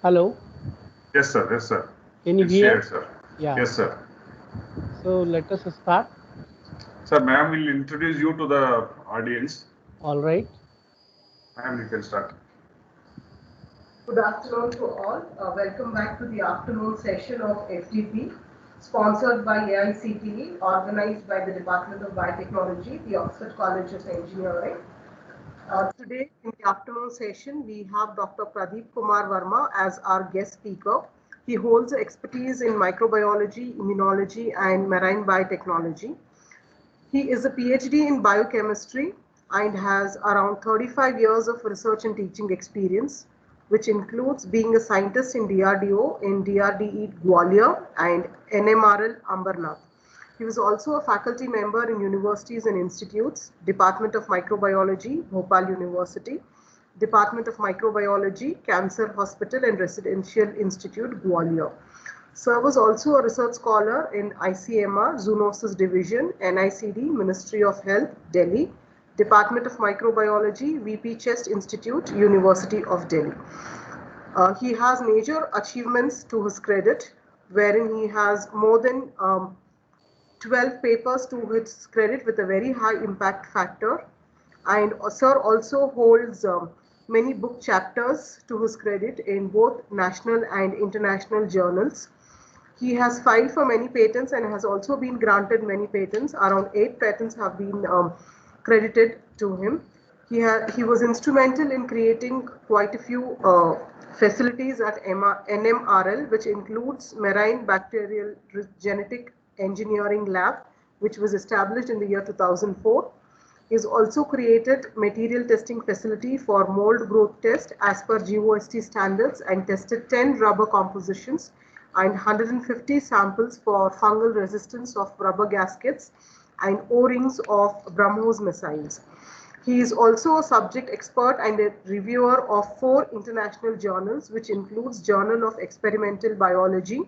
Hello, Yes, sir. Yes, sir. can you Please hear? share, sir. Yeah, Yes, sir. so let us start. Sir, ma'am will introduce you to the audience. All right. Ma'am, you can start. Good afternoon to all. Welcome back to the afternoon session of FDP, sponsored by AICTE, organized by the Department of Biotechnology, the Oxford College of Engineering. Today, in the afternoon session, we have Dr. Pradeep Kumar Verma as our guest speaker. He holds expertise in microbiology, immunology, and marine biotechnology. He is a PhD in biochemistry and has around 35 years of research and teaching experience, which includes being a scientist in DRDO in DRDE Gwalior and NMRL Ambernath. He was also a faculty member in universities and institutes, Department of Microbiology, Bhopal University, Department of Microbiology, Cancer Hospital and Residential Institute, Gwalior. Sir was also a research scholar in ICMR, Zoonosis Division, NICD, Ministry of Health, Delhi, Department of Microbiology, VP Chest Institute, University of Delhi. He has major achievements to his credit, wherein he has more than 12 papers to his credit with a very high impact factor. And Sir also holds many book chapters to his credit in both national and international journals. He has filed for many patents and has also been granted many patents. Around 8 patents have been credited to him. He was instrumental in creating quite a few facilities at NMRL, which includes Marine Bacterial Genetic Engineering Lab, which was established in the year 2004. He's also created material testing facility for mold growth test as per GOST standards and tested 10 rubber compositions and 150 samples for fungal resistance of rubber gaskets and O-rings of BrahMos missiles. He is also a subject expert and a reviewer of 4 international journals, which includes Journal of Experimental Biology,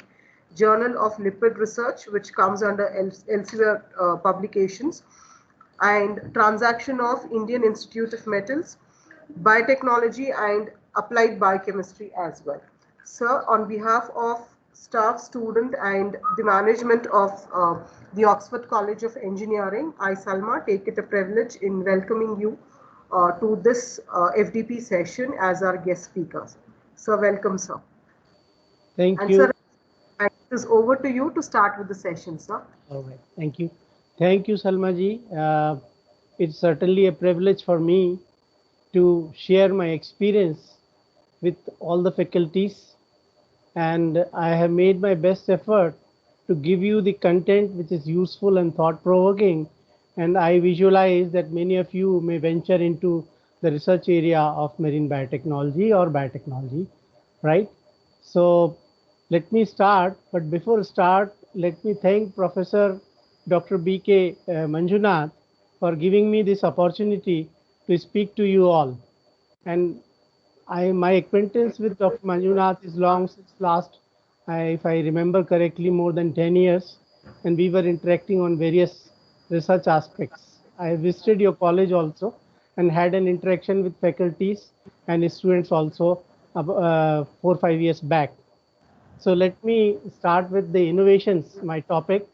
Journal of Lipid Research, which comes under Elsevier publications, and Transaction of Indian Institute of Metals, Biotechnology and Applied Biochemistry as well. Sir, on behalf of staff, student and the management of the Oxford College of Engineering, I, Salma, take it a privilege in welcoming you to this FDP session as our guest speakers. Sir, welcome, sir. Thank And sir, you. it is over to you to start with the session, sir. All right. Thank you. Thank you, Salma ji. It's certainly a privilege for me to share my experience with all the faculties, and I have made my best effort to give you the content which is useful and thought provoking. And I visualize that many of you may venture into the research area of marine biotechnology or biotechnology, right? So let me start, but before start, let me thank Professor Dr. B.K. Manjunath for giving me this opportunity to speak to you all. And my acquaintance with Dr. Manjunath is long since last, if I remember correctly, more than 10 years, and we were interacting on various research aspects. I visited your college also and had an interaction with faculties and students also 4 or 5 years back. So let me start with the innovations, my topic.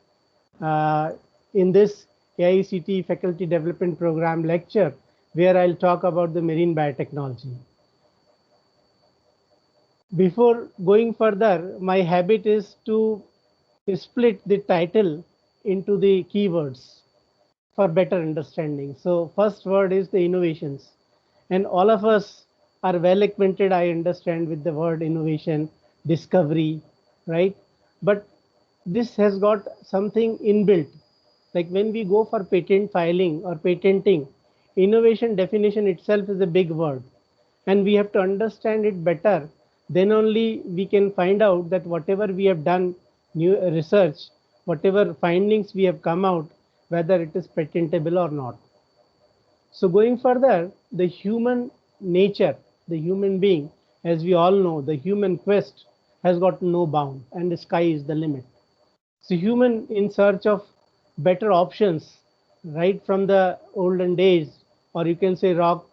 Uh, in this AICT Faculty Development Program lecture, where I'll talk about the marine biotechnology. Before going further, my habit is to split the title into the keywords for better understanding. So first word is the innovations. And all of us are well acquainted, I understand, with the word innovation, discovery, right? But this has got something inbuilt. Like when we go for patent filing or patenting, innovation definition itself is a big word. And we have to understand it better. Then only we can find out that whatever we have done, new research, whatever findings we have come out, whether it is patentable or not. So going further, the human nature, the human being, as we all know, the human quest has got no bound and the sky is the limit. So human in search of better options, right from the olden days, or you can say rock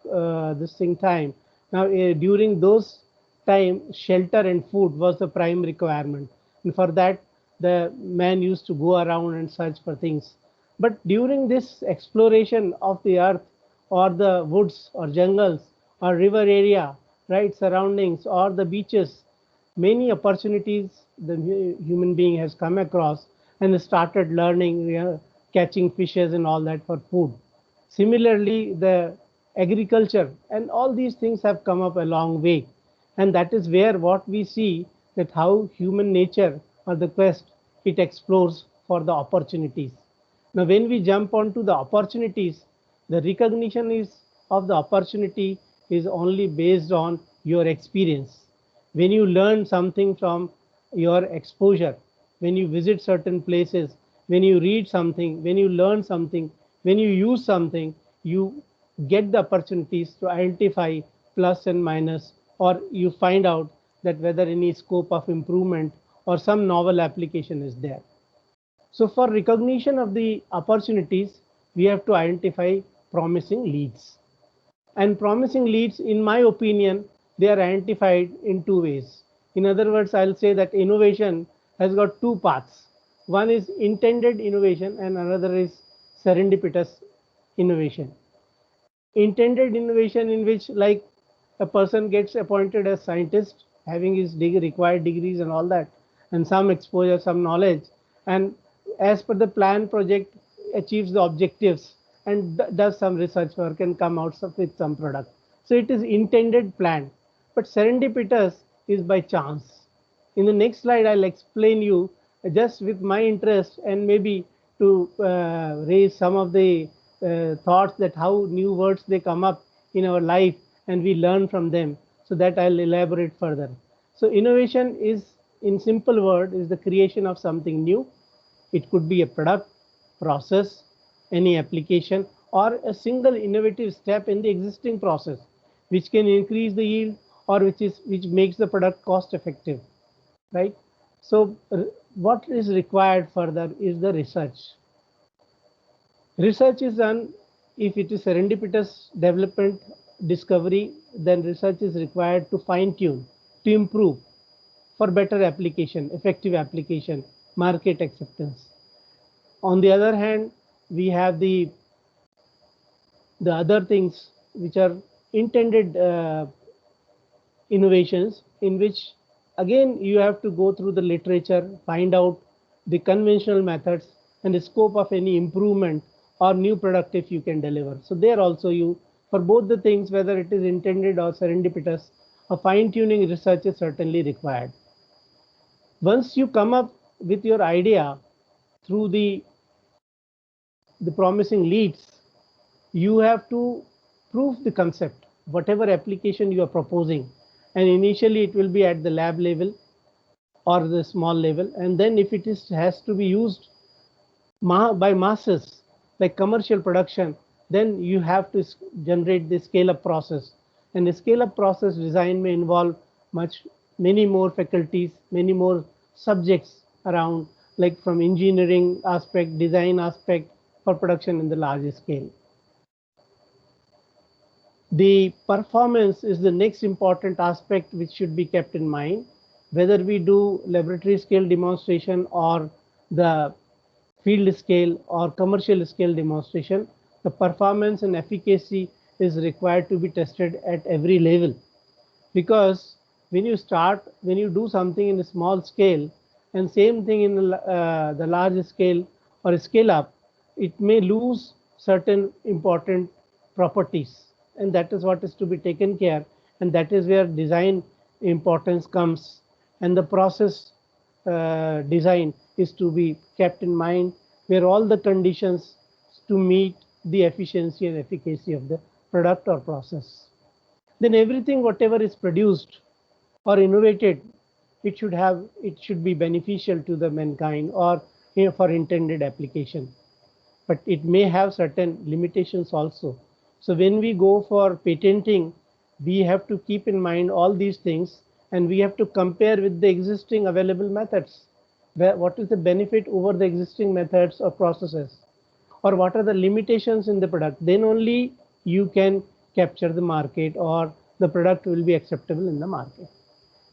this thing time. Now during those time, shelter and food was the prime requirement. And for that, the man used to go around and search for things. But during this exploration of the earth or the woods or jungles or river area, right, surroundings or the beaches, many opportunities the human being has come across and started learning, catching fishes and all that for food. Similarly, the agriculture and all these things have come up a long way. And that is where what we see that how human nature or the quest, it explores for the opportunities. Now, when we jump onto the opportunities, the recognition is of the opportunity is only based on your experience. When you learn something from your exposure, when you visit certain places, when you read something, when you learn something, when you use something, you get the opportunities to identify plus and minus, or you find out that whether any scope of improvement or some novel application is there. So for recognition of the opportunities, we have to identify promising leads. And promising leads, in my opinion, they are identified in two ways. In other words, I'll say that innovation has got two paths. One is intended innovation and another is serendipitous innovation. Intended innovation, in which like a person gets appointed as scientist, having his required degrees and all that, and some exposure, some knowledge, and as per the plan project achieves the objectives and does some research work and come out with some product. So it is intended plan, but serendipitous is by chance. In the next slide, I'll explain you just with my interest and maybe to raise some of the thoughts that how new words they come up in our life and we learn from them. So that I'll elaborate further. So innovation is, in simple word, is the creation of something new. It could be a product, process, any application, or a single innovative step in the existing process, which can increase the yield or which makes the product cost effective, right? So what is required further is the research. Research is done if it is serendipitous development discovery, then research is required to fine tune, to improve for better application, effective application, market acceptance. On the other hand, we have the other things which are intended innovations, in which again you have to go through the literature, find out the conventional methods and the scope of any improvement or new product if you can deliver. So there also you, for both the things, whether it is intended or serendipitous, a fine-tuning research is certainly required. Once you come up with your idea through the promising leads, you have to prove the concept, whatever application you are proposing. And initially it will be at the lab level or the small level. And then if it has to be used by masses, like commercial production, then you have to generate the scale-up process. And the scale-up process design may involve many more faculties, many more subjects around, like from engineering aspect, design aspect for production in the larger scale. The performance is the next important aspect which should be kept in mind. Whether we do laboratory scale demonstration or the field scale or commercial scale demonstration, the performance and efficacy is required to be tested at every level. Because when you do something in a small scale and same thing in the large scale or scale up, it may lose certain important properties. And that is what is to be taken care, and that is where design importance comes, and the process design is to be kept in mind, where all the conditions to meet the efficiency and efficacy of the product or process. Then everything whatever is produced or innovated, it should be beneficial to the mankind or for intended application. But it may have certain limitations also. So when we go for patenting, we have to keep in mind all these things, and we have to compare with the existing available methods. What is the benefit over the existing methods or processes, or what are the limitations in the product? Then only you can capture the market, or the product will be acceptable in the market.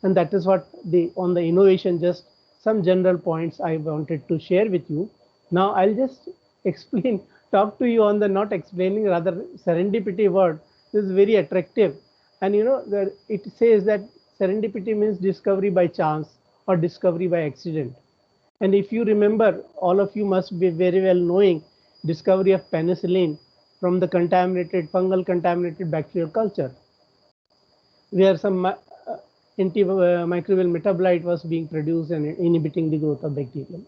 And that is what on the innovation, just some general points I wanted to share with you. Now I'll just explain, talk to you on the not explaining, rather serendipity word. This is very attractive. And it says that serendipity means discovery by chance or discovery by accident. And if you remember, all of you must be very well knowing discovery of penicillin from the fungal contaminated bacterial culture, where some antimicrobial metabolite was being produced and inhibiting the growth of bacteria.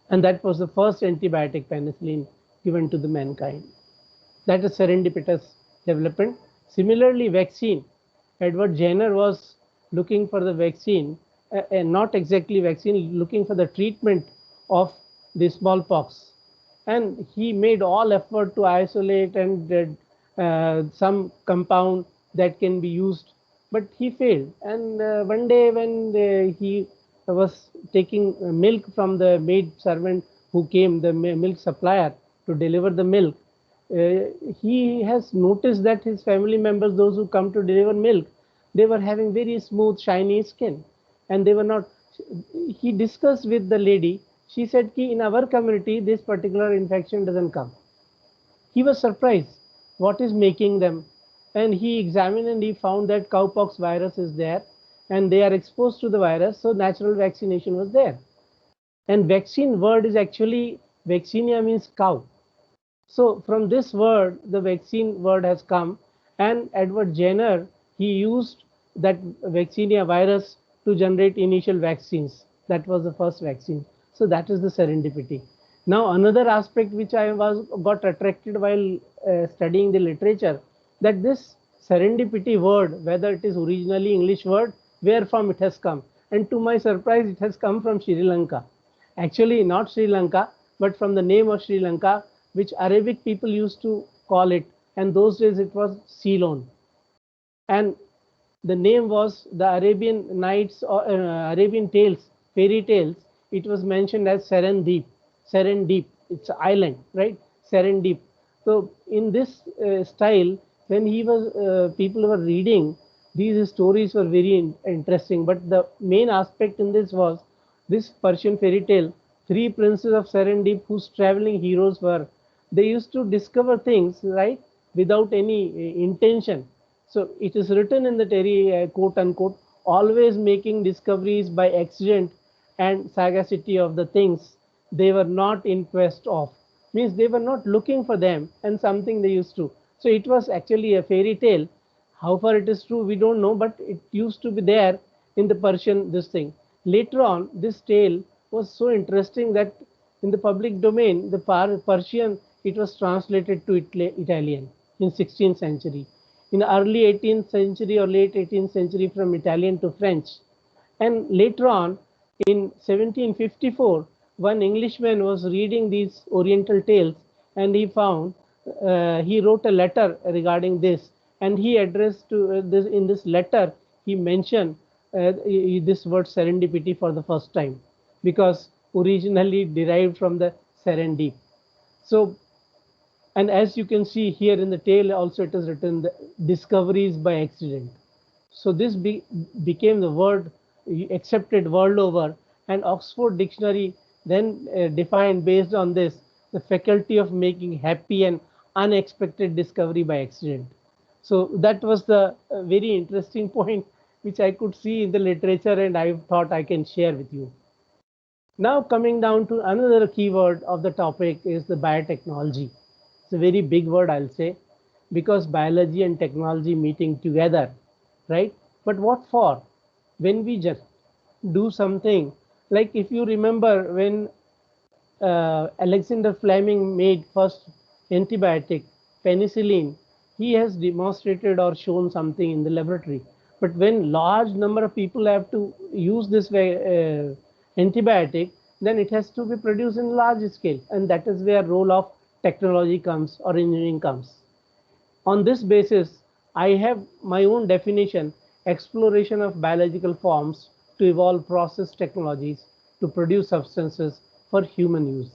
And that was the first antibiotic, penicillin, given to the mankind. That is serendipitous development. Similarly, vaccine. Edward Jenner was looking for the vaccine, and not exactly vaccine, looking for the treatment of the smallpox. And he made all effort to isolate and some compound that can be used, but he failed. And one day when he was taking milk from the maid servant who came, the milk supplier, to deliver the milk, he has noticed that his family members, those who come to deliver milk, they were having very smooth, shiny skin, and they were not. He discussed with the lady. She said, "Ki in our community, this particular infection doesn't come." He was surprised. What is making them? And he examined and he found that cowpox virus is there, and they are exposed to the virus. So natural vaccination was there. And vaccine word is actually vaccinia, means cow. So from this word, the vaccine word has come, and Edward Jenner, he used that vaccinia virus to generate initial vaccines. That was the first vaccine. So that is the serendipity. Now another aspect which I got attracted while studying the literature, that this serendipity word, whether it is originally English word, where from it has come, and to my surprise, it has come from Sri Lanka. Actually, not Sri Lanka, but from the name of Sri Lanka, which Arabic people used to call it, and those days it was Ceylon. And the name was the Arabian Nights or Arabian Tales, fairy tales. It was mentioned as Serendip. Serendip, it's island, right? Serendip. So in this style, when people were reading, these stories were very interesting. But the main aspect in this was this Persian fairy tale. Three princes of Serendip, whose traveling heroes were, they used to discover things, right, without any intention. So it is written in the Terry, quote unquote, always making discoveries by accident and sagacity of the things they were not in quest of. Means they were not looking for them, and something they used to. So it was actually a fairy tale. How far it is true, we don't know, but it used to be there in the Persian, this thing. Later on, this tale was so interesting that in the public domain, the Persian, it was translated to Italian in 16th century. In early 18th century or late 18th century, from Italian to French. And later on, in 1754, one Englishman was reading these Oriental tales, and he found, he wrote a letter regarding this, and he addressed to this. In this letter, he mentioned this word serendipity for the first time, because originally derived from the serendip. So, and as you can see here in the tale also, it is written the discoveries by accident. So this became the word accepted world over, and Oxford Dictionary then defined, based on this, the faculty of making happy and unexpected discovery by accident. So that was the very interesting point which I could see in the literature, and I thought I can share with you. Now coming down to another keyword of the topic is the biotechnology. It's a very big word, I'll say, because biology and technology meeting together, right? But what for? When we just do something, like if you remember when Alexander Fleming made first antibiotic, penicillin, he has demonstrated or shown something in the laboratory. But when large number of people have to use this antibiotic, then it has to be produced in large scale, and that is where role of technology comes or engineering comes. On this basis, I have my own definition: exploration of biological forms to evolve process technologies to produce substances for human use.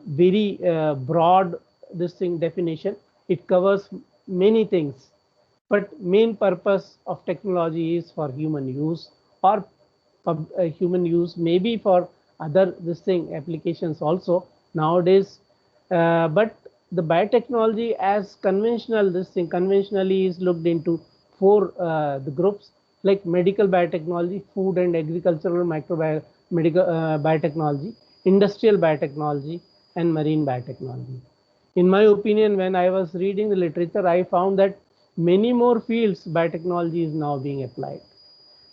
Very broad this thing definition. It covers many things, but main purpose of technology is for human use for human use, maybe for other this thing applications also nowadays. But the biotechnology as conventional, this thing conventionally is looked into four the groups, like medical biotechnology, food and agricultural medical biotechnology, industrial biotechnology, and marine biotechnology. In my opinion, when I was reading the literature, I found that many more fields biotechnology is now being applied.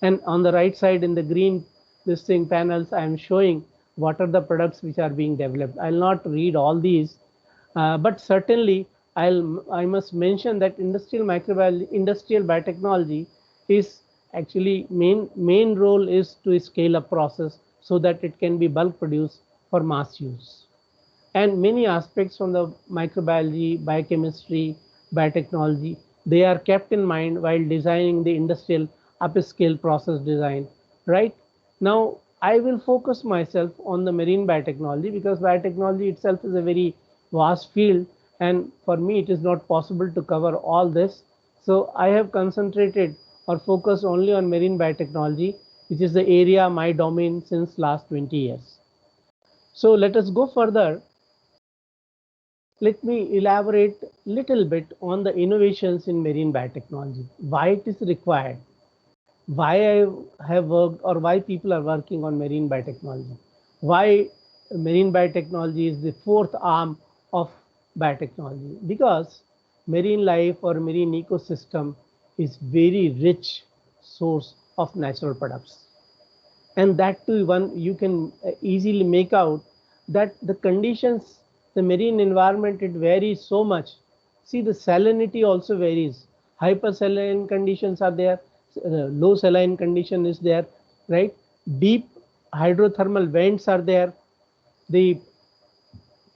And on the right side in the green this thing panels, I am showing what are the products which are being developed. I'll not read all these, but certainly I must mention that industrial microbiology, industrial biotechnology is actually main role is to scale up process so that it can be bulk produced for mass use. And many aspects from the microbiology, biochemistry, biotechnology, they are kept in mind while designing the industrial upscale process design, right? Now, I will focus myself on the marine biotechnology because biotechnology itself is a very vast field, and for me it is not possible to cover all this. So I have concentrated or focused only on marine biotechnology, which is the area my domain since last 20 years. So let us go further. Let me elaborate little bit on the innovations in marine biotechnology, why it is required, why I have worked or why people are working on marine biotechnology, why marine biotechnology is the fourth arm of biotechnology. Because marine life or marine ecosystem is very rich source of natural products, and that too one you can easily make out that the conditions, the marine environment, it varies so much. See, the salinity also varies. Hypersaline conditions are there, low saline condition is there, right? Deep hydrothermal vents are there, the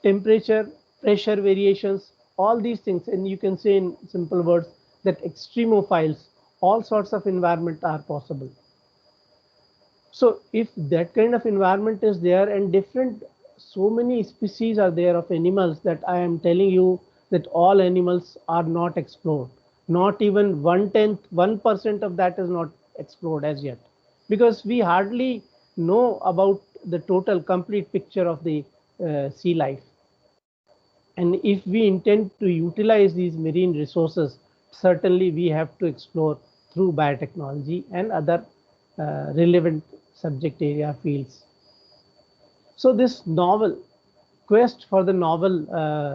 temperature, pressure variations, all these things. And you can say in simple words that extremophiles, all sorts of environment are possible. So if that kind of environment is there and different, so many species are there of animals that I am telling you that all animals are not explored. Not even 1/10, 1% of that is not explored as yet, because we hardly know about the total complete picture of the sea life. And if we intend to utilize these marine resources, certainly we have to explore through biotechnology and other relevant subject area fields. So this novel quest for the novel,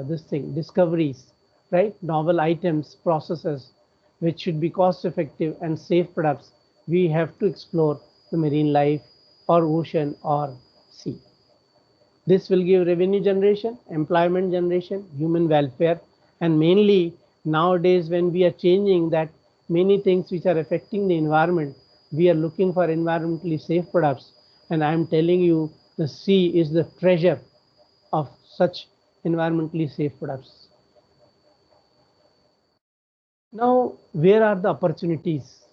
this thing, discoveries, right? Novel items, processes, which should be cost effective and safe products, we have to explore the marine life or ocean or sea. This will give revenue generation, employment generation, human welfare, and mainly nowadays when we are changing that many things which are affecting the environment, we are looking for environmentally safe products. And I am telling you, the sea is the treasure of such environmentally safe products. Now, where are the opportunities?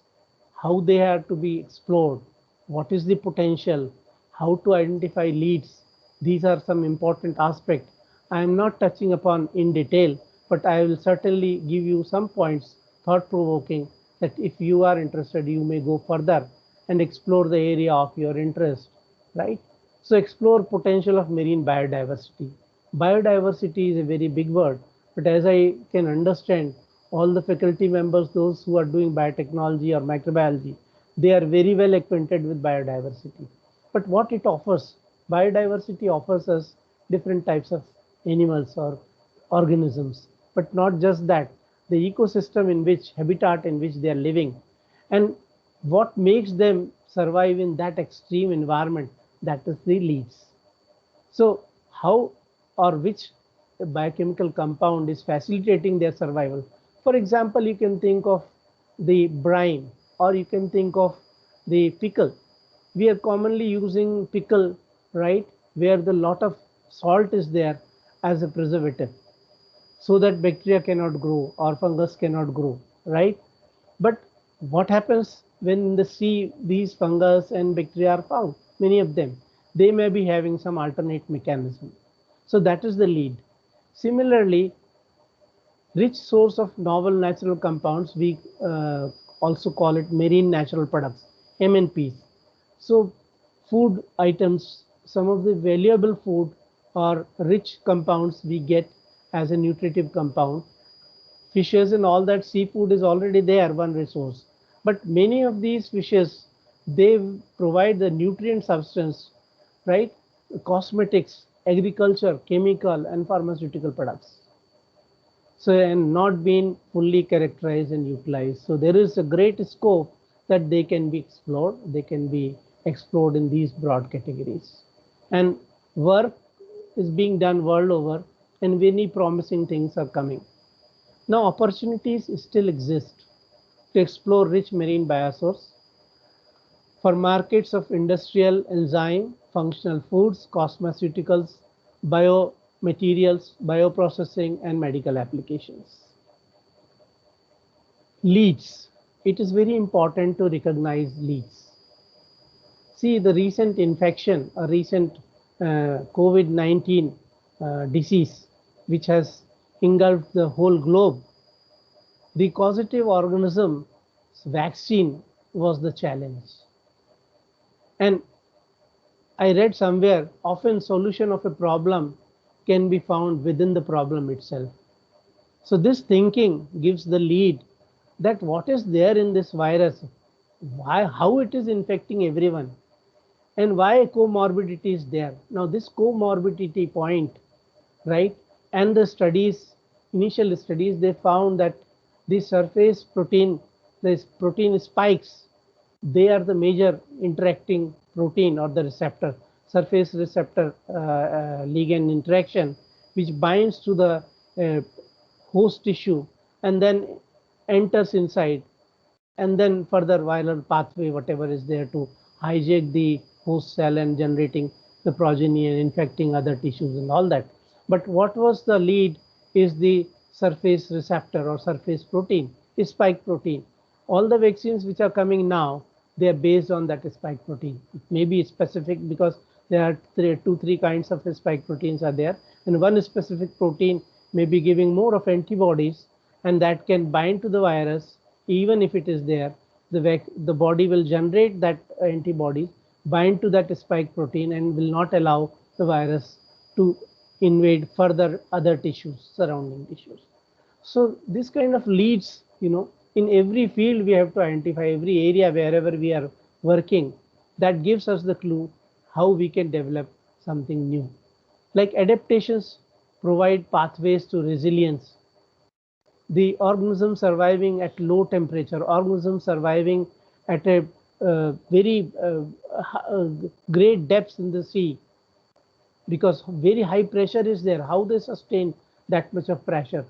How they are to be explored? What is the potential? How to identify leads? These are some important aspects. I am not touching upon in detail, but I will certainly give you some points, thought-provoking, that if you are interested, you may go further and explore the area of your interest, right? So explore potential of marine biodiversity. Biodiversity is a very big word, but as I can understand, all the faculty members, those who are doing biotechnology or microbiology, they are very well acquainted with biodiversity. But what it offers, biodiversity offers us different types of animals or organisms, but not just that, the ecosystem in which, habitat in which they are living, and what makes them survive in that extreme environment, that is the leads. So how or which biochemical compound is facilitating their survival? For example, you can think of the brine, or you can think of the pickle. We are commonly using pickle, right, where the lot of salt is there as a preservative, so that bacteria cannot grow or fungus cannot grow, right? But what happens when in the sea these fungus and bacteria are found? Many of them, they may be having some alternate mechanism. So that is the lead. Similarly, rich source of novel natural compounds, we also call it marine natural products, MNPs. So food items, some of the valuable food or rich compounds we get as a nutritive compound. Fishes and all that, seafood is already there, one resource. But many of these fishes, they provide the nutrient substance, right? Cosmetics, agriculture, chemical and pharmaceutical products. So, and not been fully characterized and utilized. So there is a great scope that they can be explored. They can be explored in these broad categories. And work is being done world over, and many promising things are coming. Now opportunities still exist to explore rich marine biospheres for markets of industrial enzyme, functional foods, cosmeceuticals, biomaterials, bioprocessing, and medical applications. Leads. It is very important to recognize leads. See, the recent infection, a recent COVID-19 disease, which has engulfed the whole globe. The causative organism vaccine was the challenge. And I read somewhere, often solution of a problem can be found within the problem itself. So this thinking gives the lead that what is there in this virus, why, how it is infecting everyone, and why comorbidity is there. Now this comorbidity point, right, and the studies, initial studies, they found that the surface protein, the protein spikes, they are the major interacting protein or the receptor, surface receptor ligand interaction, which binds to the host tissue and then enters inside, and then further viral pathway, whatever is there, to hijack the host cell and generating the progeny and infecting other tissues and all that. But what was the lead is the surface receptor or surface protein, spike protein. All the vaccines which are coming now, they are based on that spike protein. It may be specific because there are three kinds of spike proteins are there, and one specific protein may be giving more of antibodies, and that can bind to the virus. Even if it is there, the body will generate that antibody, bind to that spike protein, and will not allow the virus to invade further other tissues, surrounding tissues. So this kind of leads, in every field we have to identify, every area wherever we are working, that gives us the clue how we can develop something new. Like adaptations provide pathways to resilience. The organism surviving at low temperature, organism surviving at a very great depths in the sea, because very high pressure is there. How they sustain that much of pressure?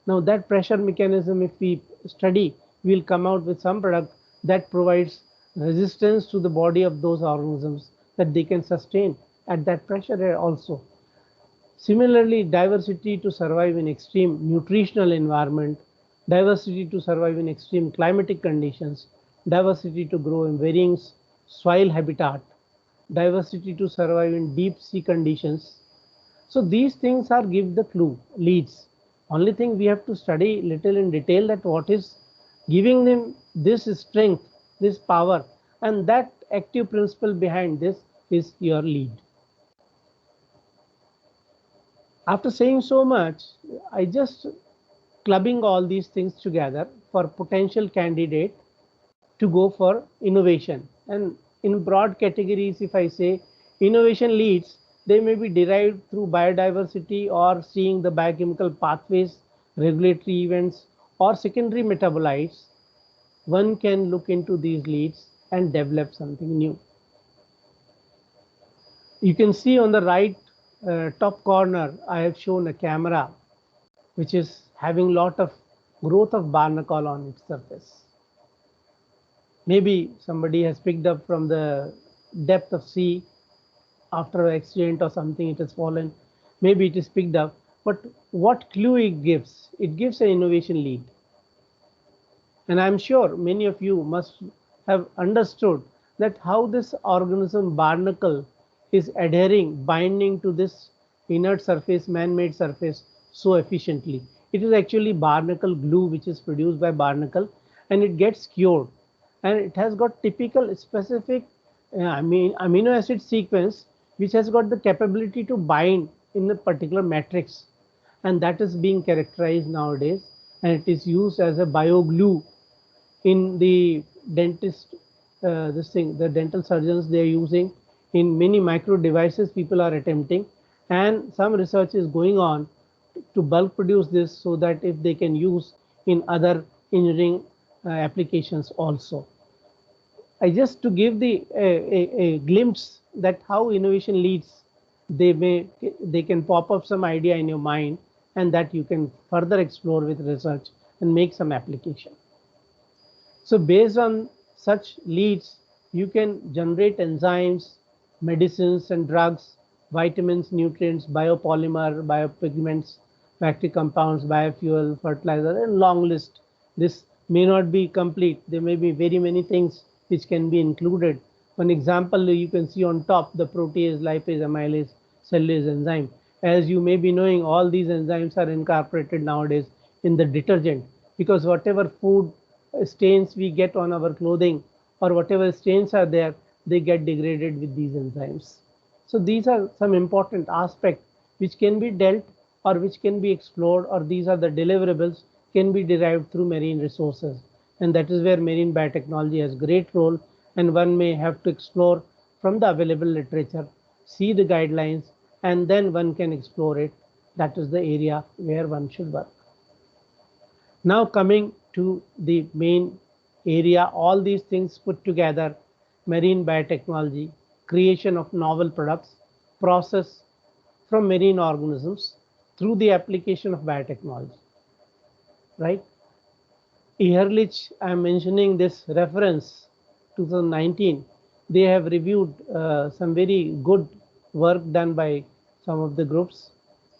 Now that pressure mechanism, if we study, we'll come out with some product that provides resistance to the body of those organisms, that they can sustain at that pressure also. Similarly, diversity to survive in extreme nutritional environment, diversity to survive in extreme climatic conditions, diversity to grow in varying soil habitat, diversity to survive in deep sea conditions. So these things are give the clue, leads. Only thing we have to study little in detail, that what is giving them this strength, this power, and that active principle behind this is your lead. After saying so much, I just clubbing all these things together for potential candidate to go for innovation. And in broad categories, if I say innovation leads, they may be derived through biodiversity or seeing the biochemical pathways, regulatory events, or secondary metabolites. One can look into these leads and develop something new. You can see on the right top corner, I have shown a camera which is having lot of growth of barnacle on its surface. Maybe somebody has picked up from the depth of sea after an accident or something, it has fallen. Maybe it is picked up, but what clue it gives? It gives an innovation lead. And I'm sure many of you must have understood that how this organism barnacle is adhering, binding to this inert surface, man-made surface so efficiently. It is actually barnacle glue which is produced by barnacle, and it gets cured. And it has got typical specific amino acid sequence which has got the capability to bind in a particular matrix, and that is being characterized nowadays, and it is used as a bioglue in the dentist, the dental surgeons, they are using in many micro devices people are attempting, and some research is going on to bulk produce this so that if they can use in other engineering applications also. I just to give the a glimpse that how innovation leads, they can pop up some idea in your mind, and that you can further explore with research and make some application. So based on such leads, you can generate enzymes, medicines and drugs, vitamins, nutrients, biopolymer, biopigments, bacterial compounds, biofuel, fertilizer, and long list. This may not be complete. There may be very many things which can be included. One example you can see on top, the protease, lipase, amylase, cellulase enzyme. As you may be knowing, all these enzymes are incorporated nowadays in the detergent, because whatever food stains we get on our clothing or whatever stains are there, they get degraded with these enzymes. So these are some important aspects which can be dealt or which can be explored, or these are the deliverables can be derived through marine resources, and that is where marine biotechnology has great role, and one may have to explore from the available literature, see the guidelines, and then one can explore it. That is the area where one should work. Now coming to the main area, all these things put together, marine biotechnology, creation of novel products, process from marine organisms through the application of biotechnology, right? Ehrlich, I am mentioning this reference 2019. They have reviewed some very good work done by some of the groups,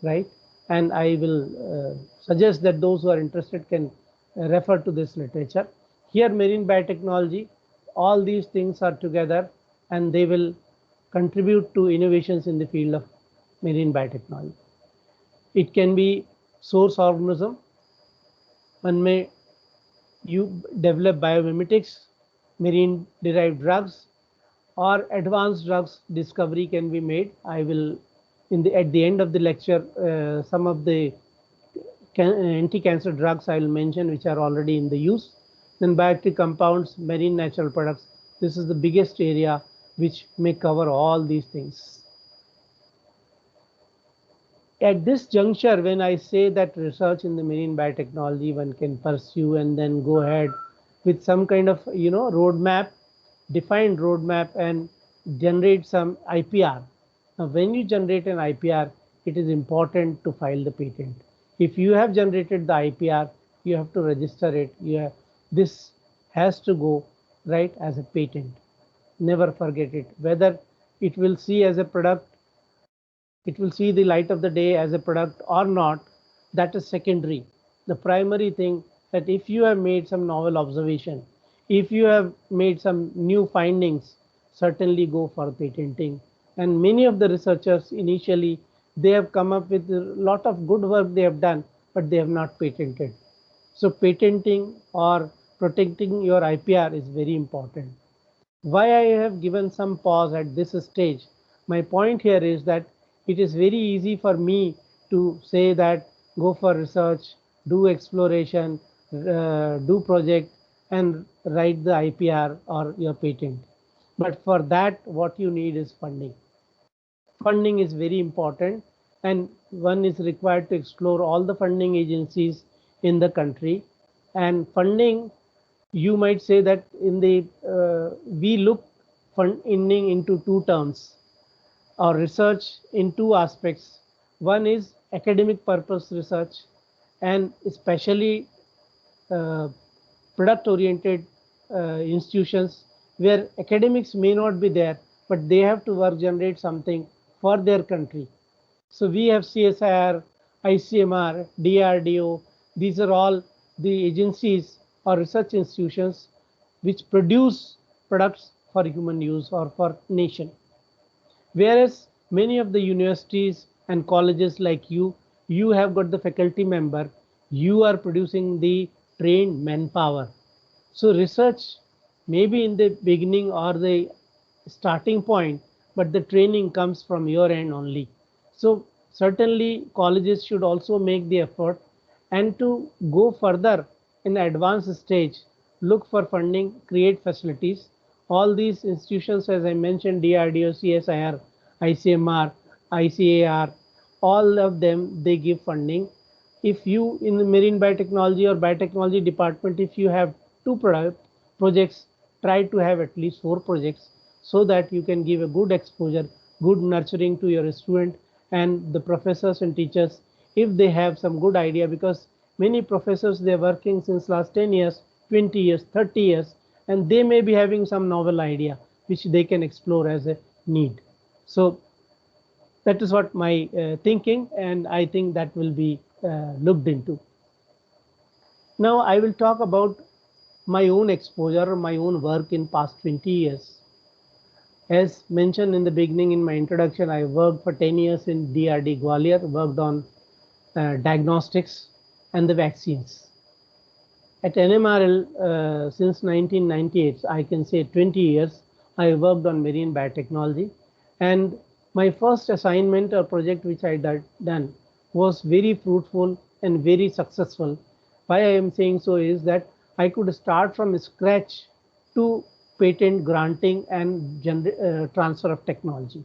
right? And I will suggest that those who are interested can refer to this literature. Here, marine biotechnology, all these things are together, and they will contribute to innovations in the field of marine biotechnology. It can be source organism. One may you develop biomimetics, marine derived drugs, or advanced drugs discovery can be made. I will at the end of the lecture some of the anti-cancer drugs I will mention which are already in the use. Then bioactive compounds, marine natural products. This is the biggest area which may cover all these things. At this juncture, when I say that research in the marine biotechnology one can pursue and then go ahead with some kind of roadmap, defined roadmap, and generate some IPR. Now, when you generate an IPR, it is important to file the patent. If you have generated the IPR, you have to register it. This has to go right as a patent. Never forget it. Whether it will see as a product, it will see the light of the day as a product or not, that is secondary. The primary thing that if you have made some novel observation, if you have made some new findings, certainly go for patenting. And many of the researchers initially, they have come up with a lot of good work they have done, but they have not patented. So patenting or protecting your IPR is very important. Why I have given some pause at this stage, my point here is that it is very easy for me to say that go for research, do exploration, do project, and write the IPR or your patent. But for that, what you need is funding. Funding is very important, and one is required to explore all the funding agencies in the country. And funding, you might say that in the we look funding into two terms, or research in two aspects. One is academic purpose research, and especially product oriented institutions where academics may not be there, but they have to work generate something for their country. So we have CSIR, ICMR, DRDO. These are all the agencies or research institutions which produce products for human use or for nation. Whereas many of the universities and colleges like you have got the faculty member, you are producing the trained manpower. So research maybe in the beginning or the starting point, but the training comes from your end only. So certainly colleges should also make the effort, and to go further in the advanced stage, look for funding, create facilities. All these institutions, as I mentioned, DRDO, CSIR, ICMR, ICAR, all of them, they give funding. If you in the marine biotechnology or biotechnology department, if you have two projects, try to have at least 4 projects, so that you can give a good exposure, good nurturing to your student and the professors and teachers, if they have some good idea, because many professors, they're working since last 10 years, 20 years, 30 years, and they may be having some novel idea which they can explore as a need. So that is what my thinking, and I think that will be looked into. Now I will talk about my own exposure, my own work in past 20 years. As mentioned in the beginning in my introduction, I worked for 10 years in DRD Gwalior, worked on diagnostics and the vaccines. At NMRL since 1998, I can say 20 years, I worked on marine biotechnology, and my first assignment or project which I done was very fruitful and very successful. Why I am saying so is that I could start from scratch to patent granting and transfer of technology.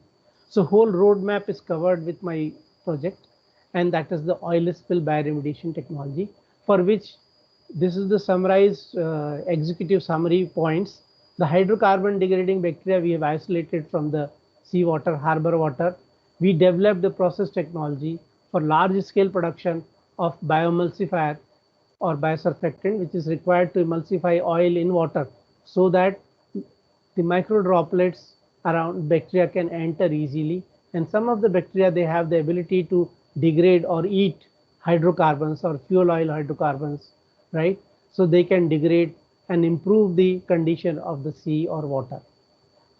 So whole roadmap is covered with my project, and that is the oil spill bioremediation technology, for which this is the summarized executive summary points. The hydrocarbon degrading bacteria we have isolated from the seawater, harbor water. We developed the process technology for large scale production of bioemulsifier or biosurfactant, which is required to emulsify oil in water, so that the micro droplets around bacteria can enter easily. And some of the bacteria, they have the ability to degrade or eat hydrocarbons or fuel oil hydrocarbons, right? So they can degrade and improve the condition of the sea or water.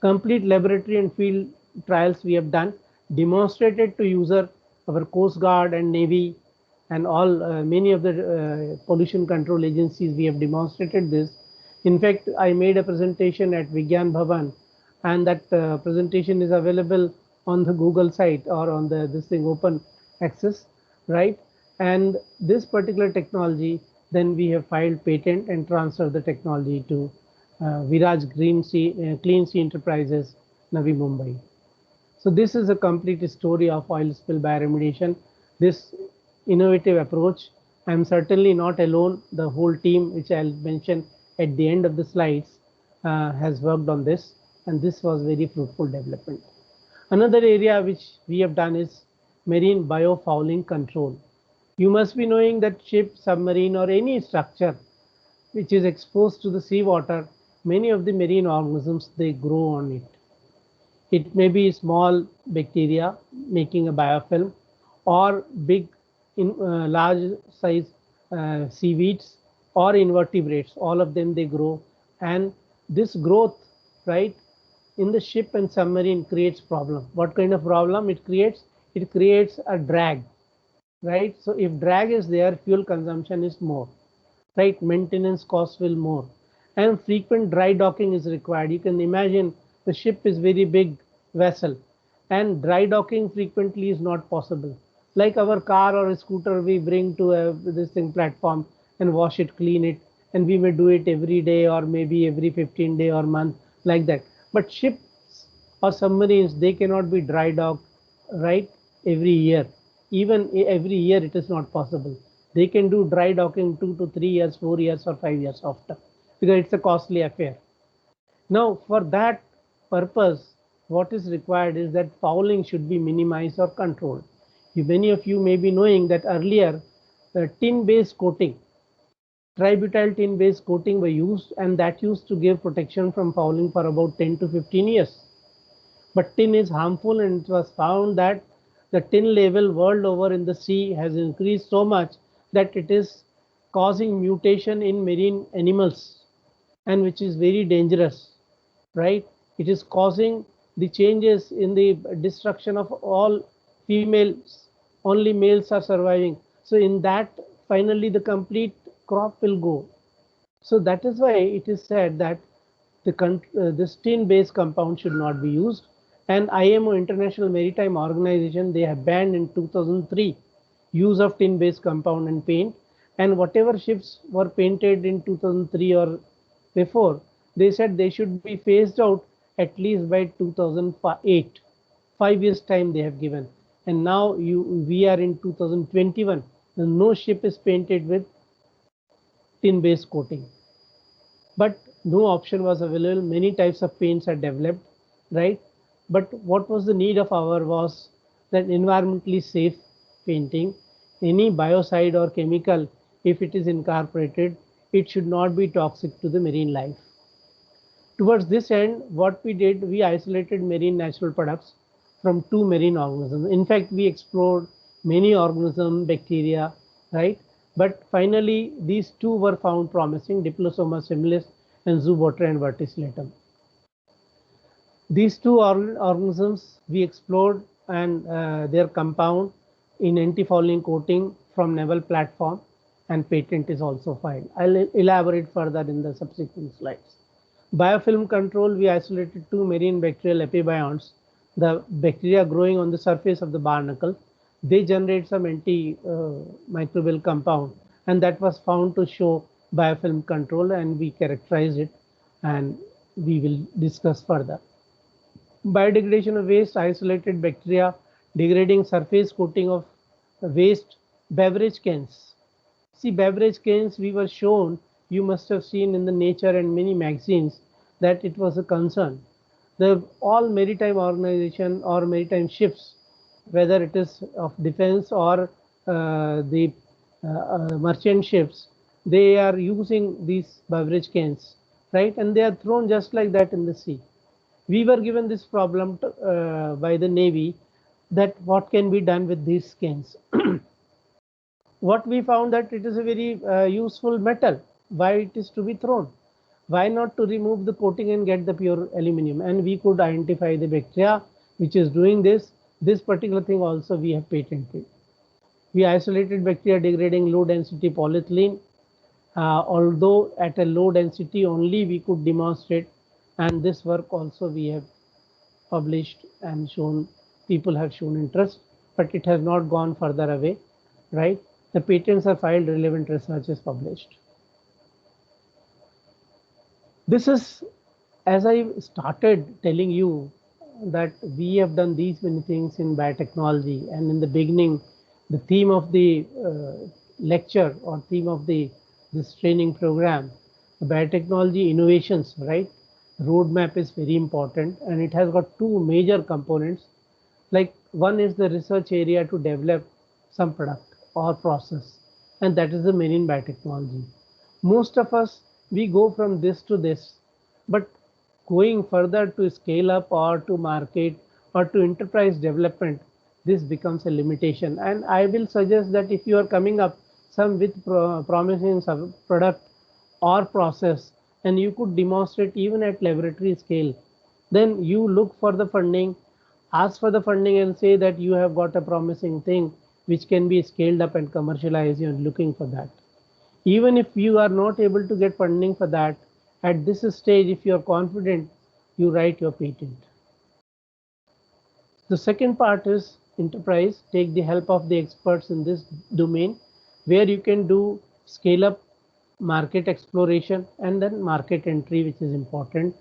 Complete laboratory and field trials we have done, demonstrated to user, our Coast Guard and Navy and all many of the pollution control agencies, we have demonstrated this. In fact, I made a presentation at Vigyan Bhavan, and that presentation is available on the Google site or on the this thing open access, right? And this particular technology, then we have filed patent and transferred the technology to Viraj Clean Sea Enterprises, Navi Mumbai. So this is a complete story of oil spill bioremediation. This innovative approach, I am certainly not alone. The whole team, which I'll mention at the end of the slides, has worked on this, and this was very fruitful development. Another area which we have done is marine biofouling control. You must be knowing that ship, submarine, or any structure which is exposed to the seawater, many of the marine organisms, they grow on it. It may be small bacteria making a biofilm, or big large size seaweeds or invertebrates. All of them, they grow, and this growth, right, in the ship and submarine creates problem. What kind of problem it creates? It creates a drag, right? So if drag is there, fuel consumption is more, right? Maintenance costs will more, and frequent dry docking is required. You can imagine the ship is very big vessel, and dry docking frequently is not possible. Like our car or a scooter, we bring to this thing platform and wash it, clean it, and we may do it every day or maybe every 15 day or month, like that. But ships or submarines, they cannot be dry docked, right, every year. Even every year it is not possible. They can do dry docking 2 to 3 years, 4 years, or 5 years after, because it's a costly affair. Now, for that purpose, what is required is that fouling should be minimized or controlled. Many of you may be knowing that earlier tin-based coating, tributyl tin-based coating were used, and that used to give protection from fouling for about 10 to 15 years. But tin is harmful, and it was found that the tin level world over in the sea has increased so much that it is causing mutation in marine animals, and which is very dangerous, right? It is causing the changes in the destruction of all females, only males are surviving. So in that, finally the complete crop will go. So that is why it is said that this tin-based compound should not be used. And IMO, International Maritime Organization, they have banned in 2003 use of tin-based compound and paint. And whatever ships were painted in 2003 or before, they said they should be phased out at least by 2008. 5 years time they have given. And now we are in 2021. And no ship is painted with tin-based coating. But no option was available. Many types of paints are developed, right? But what was the need of our was that environmentally safe painting. Any biocide or chemical, if it is incorporated, it should not be toxic to the marine life. Towards this end, what we did, we isolated marine natural products from 2 marine organisms. In fact, we explored many organisms, bacteria, right? But finally, these 2 were found promising, Diplosoma similis and Zoobotrya verticillum. These 2 organisms we explored, and their compound in anti-fouling coating from naval platform, and patent is also filed. I'll elaborate further in the subsequent slides. Biofilm control, we isolated 2 marine bacterial epibionts, the bacteria growing on the surface of the barnacle. They generate some antimicrobial compound, and that was found to show biofilm control, and we characterized it, and we will discuss further. Biodegradation of waste, isolated bacteria degrading surface coating of waste beverage cans. See, beverage cans, we were shown, you must have seen in the Nature and many magazines, that it was a concern. All maritime organization or maritime ships, whether it is of defense or the merchant ships, they are using these beverage cans, right? And they are thrown just like that in the sea. We were given this problem by the Navy, that what can be done with these cans. What we found, that it is a very useful metal. Why it is to be thrown? Why not to remove the coating and get the pure aluminum? And we could identify the bacteria which is doing this. This particular thing also we have patented. We isolated bacteria degrading low density polyethylene. Although at a low density only we could demonstrate, and this work also we have published and shown, people have shown interest, but it has not gone further away, right? The patents are filed, relevant research is published. This is, as I started telling you, that we have done these many things in biotechnology, and in the beginning, the theme of the lecture or theme of this training program, the biotechnology innovations, right? Roadmap is very important, and it has got 2 major components. Like, one is the research area to develop some product or process, and that is the marine biotechnology. Most of us, we go from this to this, but going further to scale up or to market or to enterprise development, this becomes a limitation. And I will suggest that if you are coming up some with promising product or process, and you could demonstrate even at laboratory scale, then you look for the funding, ask for the funding, and say that you have got a promising thing which can be scaled up and commercialized. You are looking for that. Even if you are not able to get funding for that, at this stage, if you are confident, you write your patent. The second part is enterprise. Take the help of the experts in this domain, where you can do scale up, market exploration, and then market entry, which is important.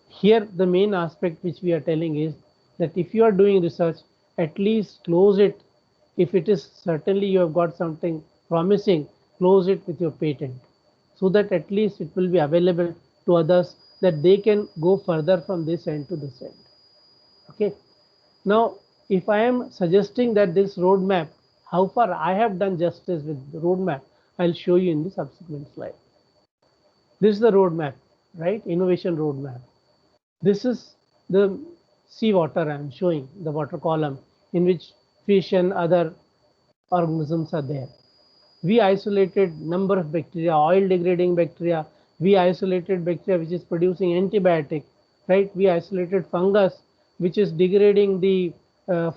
Here, the main aspect which we are telling is that if you are doing research, at least close it. If it is certainly you have got something promising, close it with your patent, so that at least it will be available to others, that they can go further from this end to this end. Okay. Now, if I am suggesting that this roadmap, how far I have done justice with the roadmap, I'll show you in the subsequent slide. This is the roadmap, right? Innovation roadmap. This is the seawater I'm showing, the water column, in which fish and other organisms are there. We isolated number of bacteria, oil degrading bacteria. We isolated bacteria which is producing antibiotic, right? We isolated fungus which is degrading the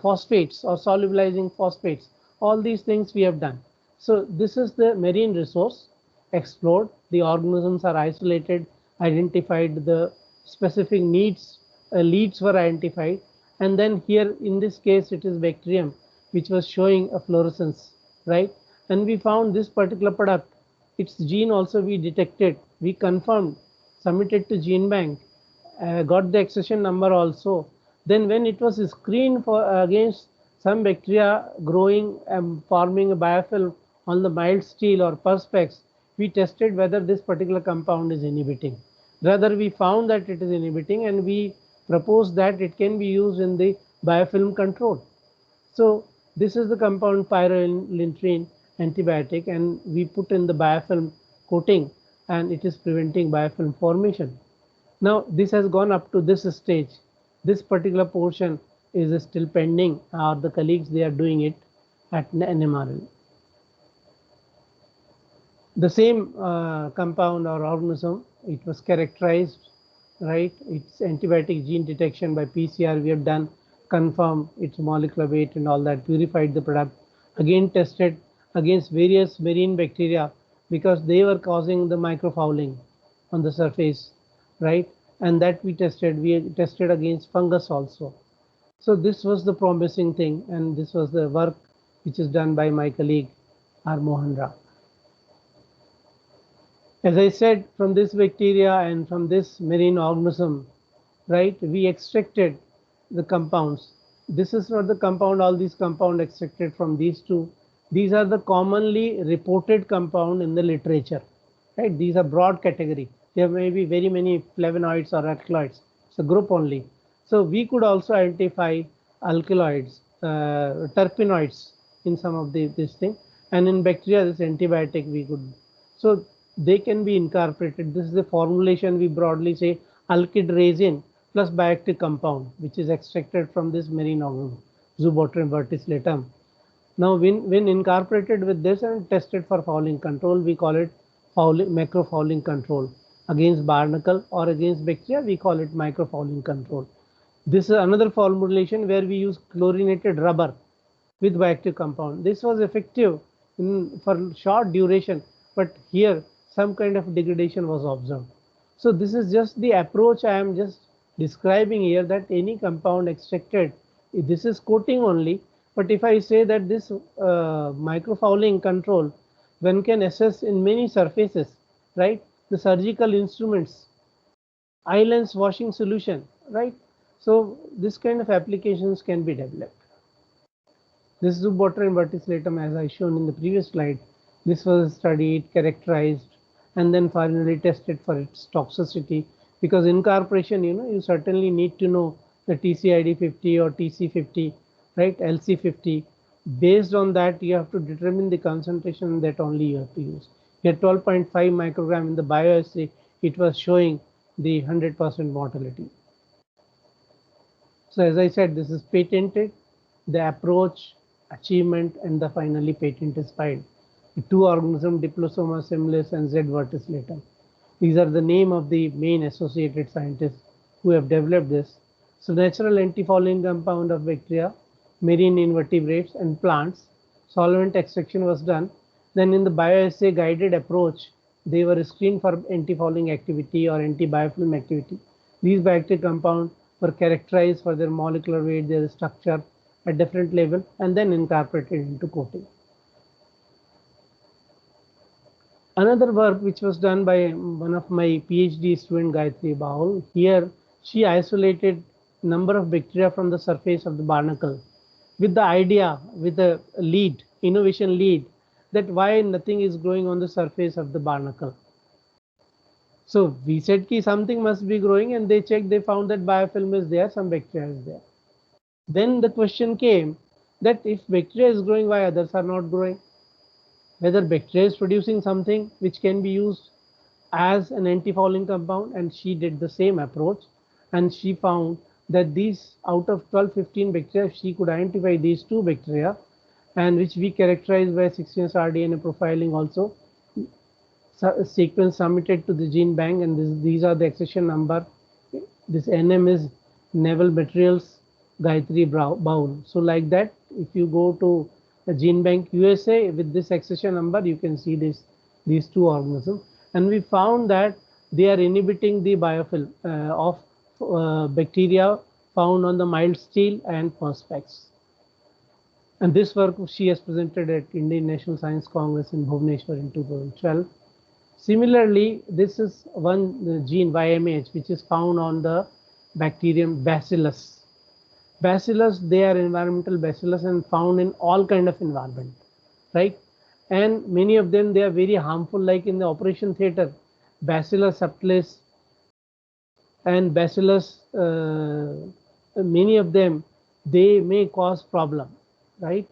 phosphates or solubilizing phosphates. All these things we have done. So this is the marine resource explored. The organisms are isolated. identified the specific needs, leads were identified, and then here in this case it is bacterium which was showing a fluorescence, right? And we found this particular product, its gene also we detected, we confirmed, submitted to gene bank, got the accession number also. Then when it was screened for against some bacteria growing and forming a biofilm on the mild steel or perspex, we tested whether this particular compound is inhibiting. Rather, we found that it is inhibiting, and we proposed that it can be used in the biofilm control. So this is the compound pyrrolintrin antibiotic, and we put in the biofilm coating, and it is preventing biofilm formation. Now this has gone up to this stage. This particular portion is still pending, or the colleagues they are doing it at NMRL. The same compound or organism, it was characterized, right? Its antibiotic gene detection by PCR we have done, confirmed its molecular weight and all that, purified the product, again tested against various marine bacteria because they were causing the microfouling on the surface, right? And that we tested against fungus also. So this was the promising thing, and this was the work which is done by my colleague R. Mohan Rao. As I said, from this bacteria and from this marine organism, right, we extracted the compounds. This is not the compound, all these compounds extracted from these two. These are the commonly reported compound in the literature, right? These are broad category. There may be very many flavonoids or alkaloids. It's a group only. So we could also identify alkaloids, terpenoids in some of this thing. And in bacteria, this antibiotic we could. So they can be incorporated. This is the formulation we broadly say alkyd resin plus bioactive compound, which is extracted from this marine organism, Zoobotrym verticllatum. Now, when incorporated with this and tested for fouling control, we call it macrofouling control. Against barnacle or against bacteria, we call it microfouling control. This is another formulation where we use chlorinated rubber with bioactive compound. This was effective for short duration, but here some kind of degradation was observed. So this is just the approach I am just describing here, that any compound extracted, this is coating only. But if I say that this microfouling control, one can assess in many surfaces, right? The surgical instruments, islands washing solution, right? So this kind of applications can be developed. This Zoobotrym verticllatum, as I shown in the previous slide, this was studied, characterized, and then finally tested for its toxicity. Because incorporation, you certainly need to know the TCID 50 or TC50, right? LC50. Based on that, you have to determine the concentration that only you have to use. Here 12.5 microgram in the bioassay, it was showing the 100% mortality. So as I said, this is patented, the approach, achievement, and the finally patent is filed. The two organisms, Diplosoma similis and Z. verticllatum. These are the name of the main associated scientists who have developed this. So natural antifouling compound of bacteria, marine invertebrates and plants, solvent extraction was done. Then in the bioassay guided approach, they were screened for antifouling activity or antibiofilm activity. These bioactive compounds were characterized for their molecular weight, their structure at different level, and then incorporated into coating. Another work which was done by one of my PhD student, Gayatri Baul, here she isolated number of bacteria from the surface of the barnacle with the idea, with the lead, innovation lead, that why nothing is growing on the surface of the barnacle. So we said ki something must be growing, and they checked, they found that biofilm is there, some bacteria is there. Then the question came that if bacteria is growing, why others are not growing? Whether bacteria is producing something which can be used as an antifouling compound, and she did the same approach, and she found that these out of 12-15 bacteria, she could identify these two bacteria, and which we characterized by 16S rDNA profiling also, sequence submitted to the gene bank, and these are the accession number. This NM is Naval Materials Gayatri Baul. So like that, if you go to the Gene Bank USA with this accession number, you can see these two organisms. And we found that they are inhibiting the biofilm of bacteria found on the mild steel and perspex. And this work she has presented at Indian National Science Congress in Bhubaneswar in 2012. Similarly, this is one gene YMH which is found on the bacterium Bacillus. Bacillus, they are environmental bacillus and found in all kind of environment, right? And many of them, they are very harmful, like in the operation theater, Bacillus subtilis and Bacillus, many of them, they may cause problem, right?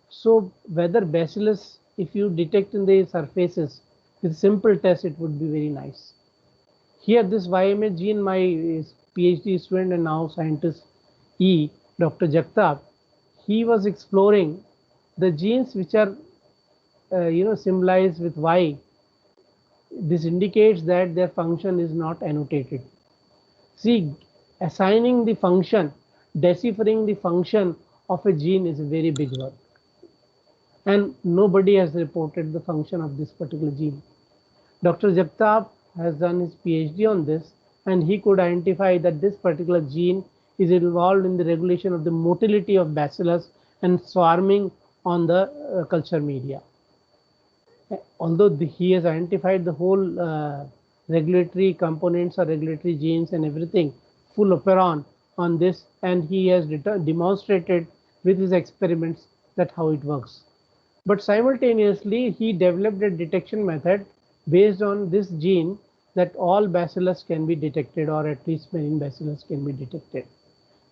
So whether Bacillus, if you detect in the surfaces with simple test, it would be very nice. Here this YMH gene, my PhD student and now scientist Dr. Jagtap, he was exploring the genes which are symbolized with Y. This indicates that their function is not annotated. See, assigning the function, deciphering the function of a gene is a very big work. And nobody has reported the function of this particular gene. Dr. Jagtap has done his PhD on this, and he could identify that this particular gene is involved in the regulation of the motility of bacillus and swarming on the culture media. Although he has identified the whole regulatory components or regulatory genes and everything, full operon on this, and he has demonstrated with his experiments that how it works. But simultaneously, he developed a detection method based on this gene that all bacillus can be detected, or at least marine bacillus can be detected.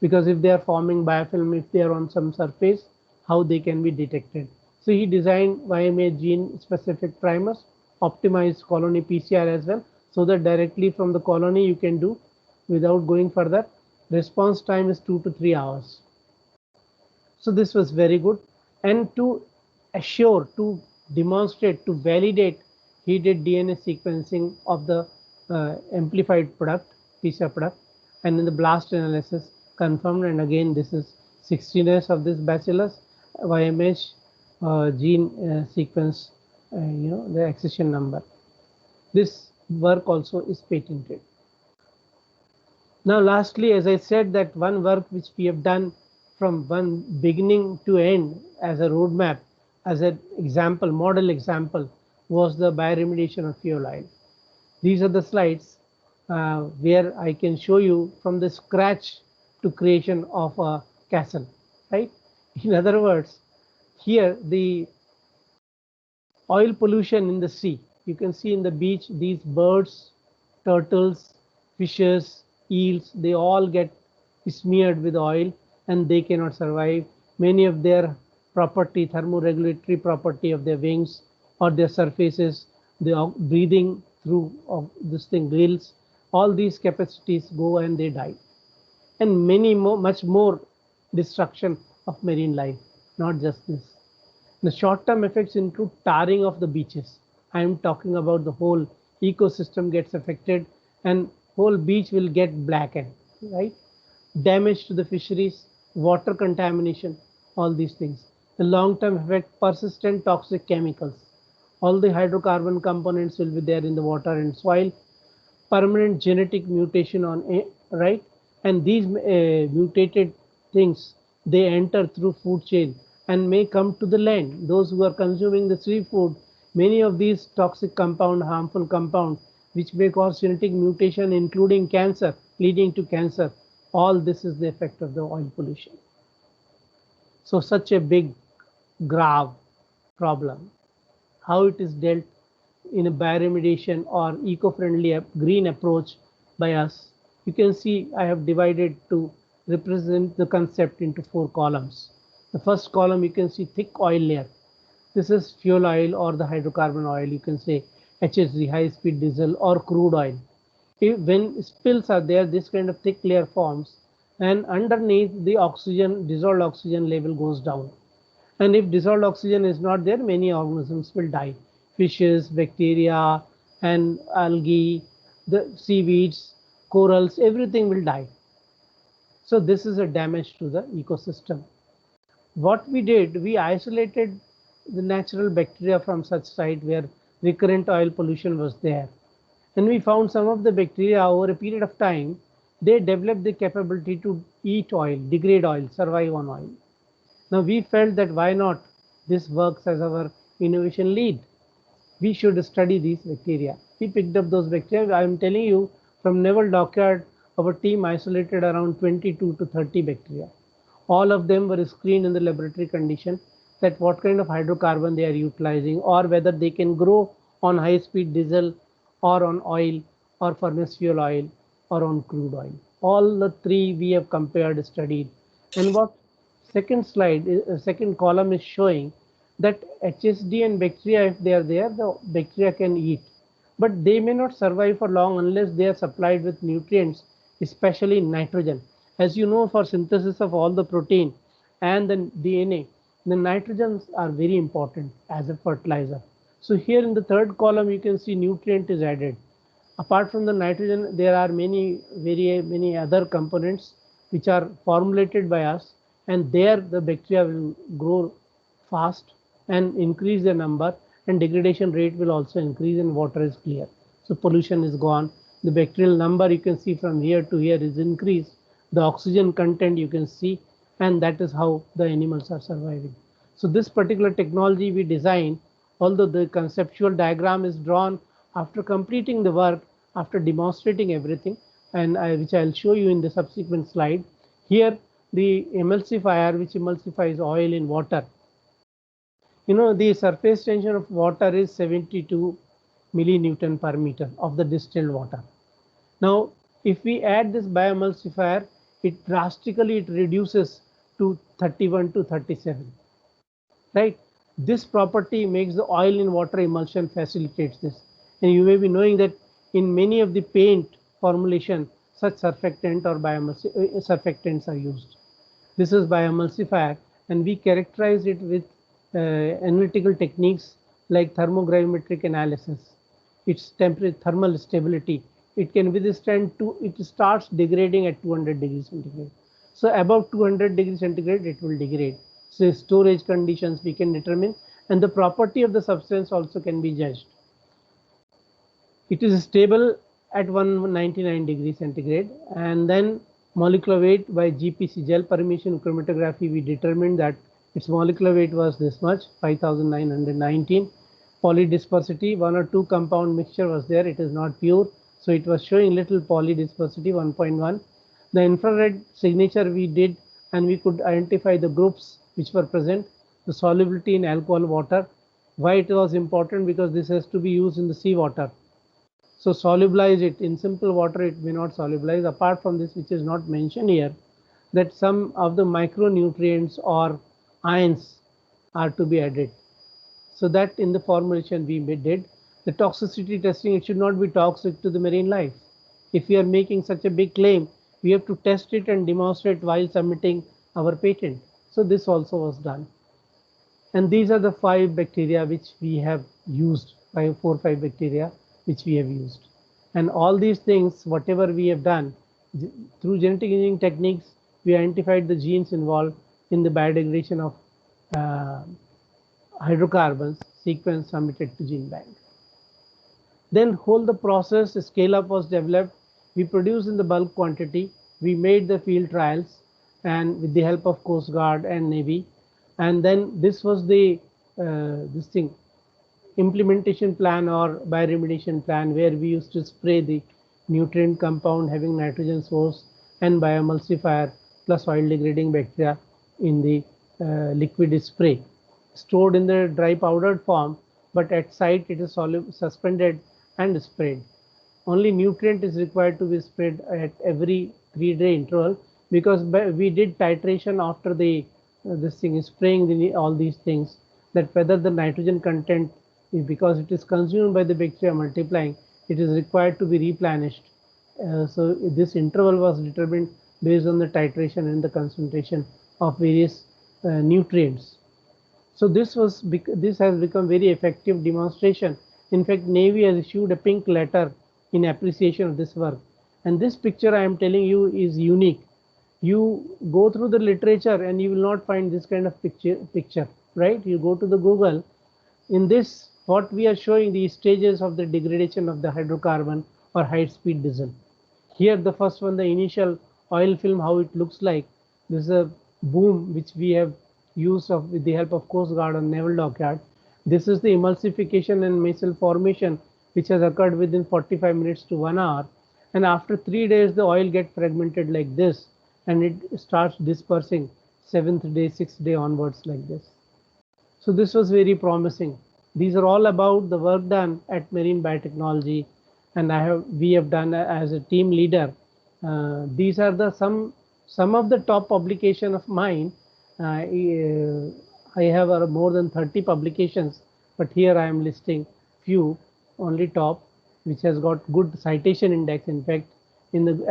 Because if they are forming biofilm, if they are on some surface, how they can be detected. So he designed YMH gene specific primers, optimized colony PCR as well, so that directly from the colony you can do without going further. Response time is 2 to 3 hours. So this was very good. And to assure, to demonstrate, to validate, he did DNA sequencing of the amplified product, PCR product, and in the blast analysis confirmed. And again, this is 16S of this bacillus YMH gene sequence, the accession number. This work also is patented. Now, lastly, as I said, that one work which we have done from one beginning to end as a roadmap, as an example, model example, was the bioremediation of fuel oil. These are the slides where I can show you from the scratch to creation of a castle, right? In other words, here the oil pollution in the sea, you can see in the beach, these birds, turtles, fishes, eels, they all get smeared with oil and they cannot survive. Many of their property, thermoregulatory property of their wings or their surfaces, they are breathing through of this thing, gills, all these capacities go and they die. And many more, much more destruction of marine life, not just this. The short-term effects include tarring of the beaches. I am talking about the whole ecosystem gets affected and whole beach will get blackened, right? Damage to the fisheries, water contamination, all these things. The long-term effect, persistent toxic chemicals. All the hydrocarbon components will be there in the water and soil. Permanent genetic mutation on, right? And these mutated things, they enter through food chain and may come to the land. Those who are consuming the seafood, many of these toxic compound, harmful compound, which may cause genetic mutation, including cancer, leading to cancer. All this is the effect of the oil pollution. So such a big, grave problem. How it is dealt in a bioremediation or eco-friendly green approach by us. You can see I have divided to represent the concept into 4 columns. The first column, you can see thick oil layer. This is fuel oil or the hydrocarbon oil. You can say HSD, high-speed diesel, or crude oil. When spills are there, this kind of thick layer forms, and underneath the oxygen, dissolved oxygen level goes down. And if dissolved oxygen is not there, many organisms will die. Fishes, bacteria, and algae, the seaweeds, corals, everything will die. So this is a damage to the ecosystem. What we did, we isolated the natural bacteria from such site where recurrent oil pollution was there. And we found some of the bacteria over a period of time, they developed the capability to eat oil, degrade oil, survive on oil. Now we felt that why not this works as our innovation lead. We should study these bacteria. We picked up those bacteria. I am telling you, from Naval Dockyard, our team isolated around 22 to 30 bacteria. All of them were screened in the laboratory condition, that what kind of hydrocarbon they are utilizing, or whether they can grow on high-speed diesel or on oil or furnace fuel oil or on crude oil. All the three we have compared, studied. And what second slide, second column is showing that HSD and bacteria, if they are there, the bacteria can eat. But they may not survive for long unless they are supplied with nutrients, especially nitrogen. As you know, for synthesis of all the protein and the DNA, the nitrogens are very important as a fertilizer. So here in the third column, you can see nutrient is added. Apart from the nitrogen, there are many other components which are formulated by us, and there the bacteria will grow fast and increase their number, and degradation rate will also increase, and water is clear. So pollution is gone. The bacterial number you can see from here to here is increased. The oxygen content you can see, and that is how the animals are surviving. So this particular technology we designed, although the conceptual diagram is drawn after completing the work, after demonstrating everything, and which I'll show you in the subsequent slide. Here the emulsifier, which emulsifies oil in water. You know, the surface tension of water is 72 millinewton per meter of the distilled water. Now, if we add this bioemulsifier, it drastically reduces to 31 to 37. Right? This property makes the oil in water emulsion facilitates this. And you may be knowing that in many of the paint formulation, such surfactant or surfactants are used. This is bioemulsifier, and we characterize it with analytical techniques like thermogravimetric analysis. Its temperature, thermal stability, it can withstand it starts degrading at 200 degrees centigrade. So above 200 degrees centigrade, it will degrade. So storage conditions we can determine, and the property of the substance also can be judged. It is stable at 199 degrees centigrade, and then molecular weight by GPC, gel permeation chromatography, we determined that its molecular weight was this much, 5919. Polydispersity, 1 or 2 compound mixture was there, it is not pure, so it was showing little polydispersity, 1.1. The infrared signature we did, and we could identify the groups which were present. The solubility in alcohol water. Why it was important? Because this has to be used in the seawater. So solubilize it in simple water, it may not solubilize. Apart from this, which is not mentioned here, that some of the micronutrients or ions are to be added. So that in the formulation we did. The toxicity testing, it should not be toxic to the marine life. If we are making such a big claim, we have to test it and demonstrate while submitting our patent. So this also was done. And these are the 5 bacteria which we have used, 4 or 5 bacteria which we have used. And all these things, whatever we have done, through genetic engineering techniques, we identified the genes involved in the biodegradation of hydrocarbons, sequence submitted to gene bank. Then whole the process, the scale up was developed. We produced in the bulk quantity. We made the field trials, and with the help of Coast Guard and Navy. And then this was the implementation plan or bioremediation plan, where we used to spray the nutrient compound having nitrogen source and bioemulsifier plus oil degrading bacteria in the liquid spray, stored in the dry powdered form, but at site it is suspended and sprayed. Only nutrient is required to be sprayed at every 3-day interval, because we did titration after the spraying all these things, that whether the nitrogen content, because it is consumed by the bacteria multiplying, it is required to be replenished. So this interval was determined based on the titration and the concentration of various nutrients. So this has become very effective demonstration. In fact, Navy has issued a pink letter in appreciation of this work. And this picture I am telling you is unique. You go through the literature and you will not find this kind of picture, right? You go to the Google. In this what we are showing the stages of the degradation of the hydrocarbon or high-speed diesel. Here the first one, the initial oil film, how it looks like. This is a boom which we have used with the help of Coast Guard on Naval Dockyard. This is the emulsification and micelle formation which has occurred within 45 minutes to 1 hour. And after 3 days the oil gets fragmented like this and it starts dispersing 7th day, 6th day onwards like this. So this was very promising. These are all about the work done at Marine Biotechnology, and we have done as a team leader. These are the some of the top publication of mine. I have more than 30 publications, but here I am listing few, only top, which has got good citation index. In fact,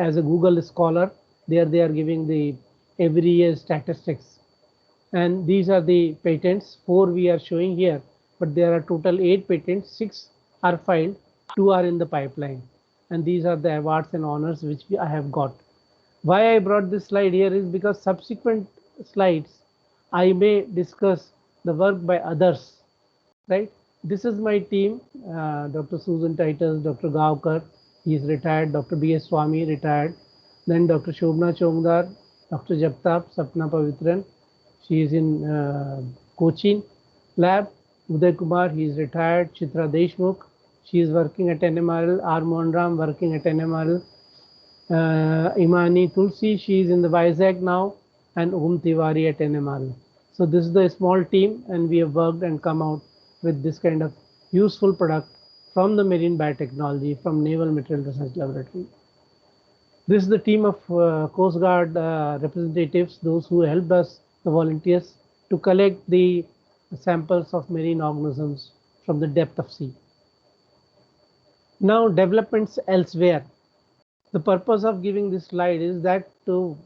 as a Google Scholar, there they are giving the every year statistics. And these are the patents. 4 we are showing here, but there are total 8 patents. 6 are filed, 2 are in the pipeline, and these are the awards and honors which I have got. Why I brought this slide here is because subsequent slides I may discuss the work by others, right? This is my team, Dr. Susan Titus, Dr. Gavkar, he is retired, Dr. B.S. Swami, retired, then Dr. Shobna Chongdar, Dr. Japtap, Sapna Pavitran, she is in Cochin lab, Uday Kumar, he is retired, Chitra Deshmukh, she is working at NMRL, R. Monram working at NMRL, Imani Tulsi, she is in the Vizag now, and Om Tiwari at NMRL. So this is the small team, and we have worked and come out with this kind of useful product from the Marine Biotechnology, from Naval Material Research Laboratory. This is the team of Coast Guard representatives, those who helped us, the volunteers, to collect the samples of marine organisms from the depth of sea. Now, developments elsewhere. The purpose of giving this slide is that to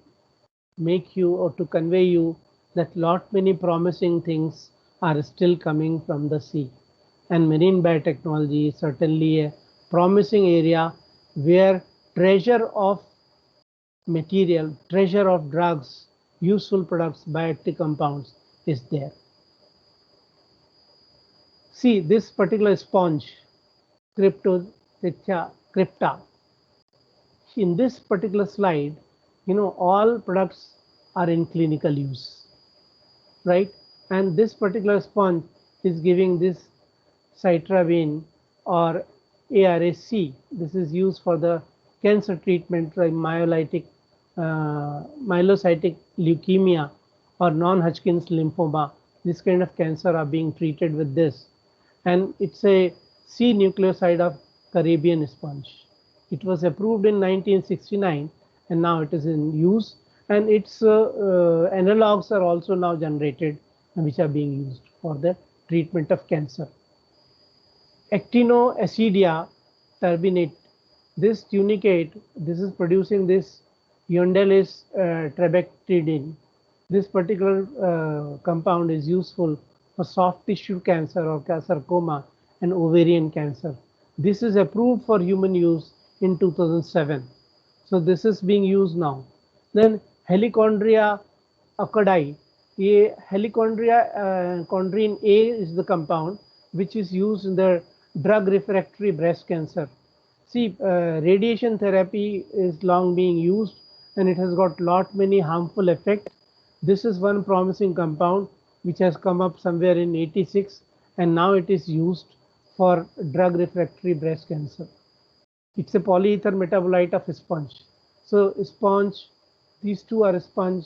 make you or to convey you that many promising things are still coming from the sea, and marine biotechnology is certainly a promising area where treasure of material, treasure of drugs, useful products, bioactive compounds is there. See this particular sponge, Crypta. In this particular slide, all products are in clinical use, right? And this particular sponge is giving this cytarabine or ARSC. This is used for the cancer treatment like myelocytic leukemia or non-Hodgkin's lymphoma. This kind of cancer are being treated with this, and it's a C nucleoside of Caribbean sponge. It was approved in 1969, and now it is in use, and its analogs are also now generated, which are being used for the treatment of cancer. Actinoacidia turbinate, this tunicate, this is producing this Yondelis trabectedin. This particular compound is useful for soft tissue cancer or sarcoma and ovarian cancer. This is approved for human use in 2007. So this is being used now. Then Helicondria acodi. Helicondria chondrine A is the compound which is used in the drug refractory breast cancer. See, radiation therapy is long being used, and it has got many harmful effects. This is one promising compound which has come up somewhere in 86, and now it is used for drug refractory breast cancer. It's a polyether metabolite of sponge. So sponge, these two are sponge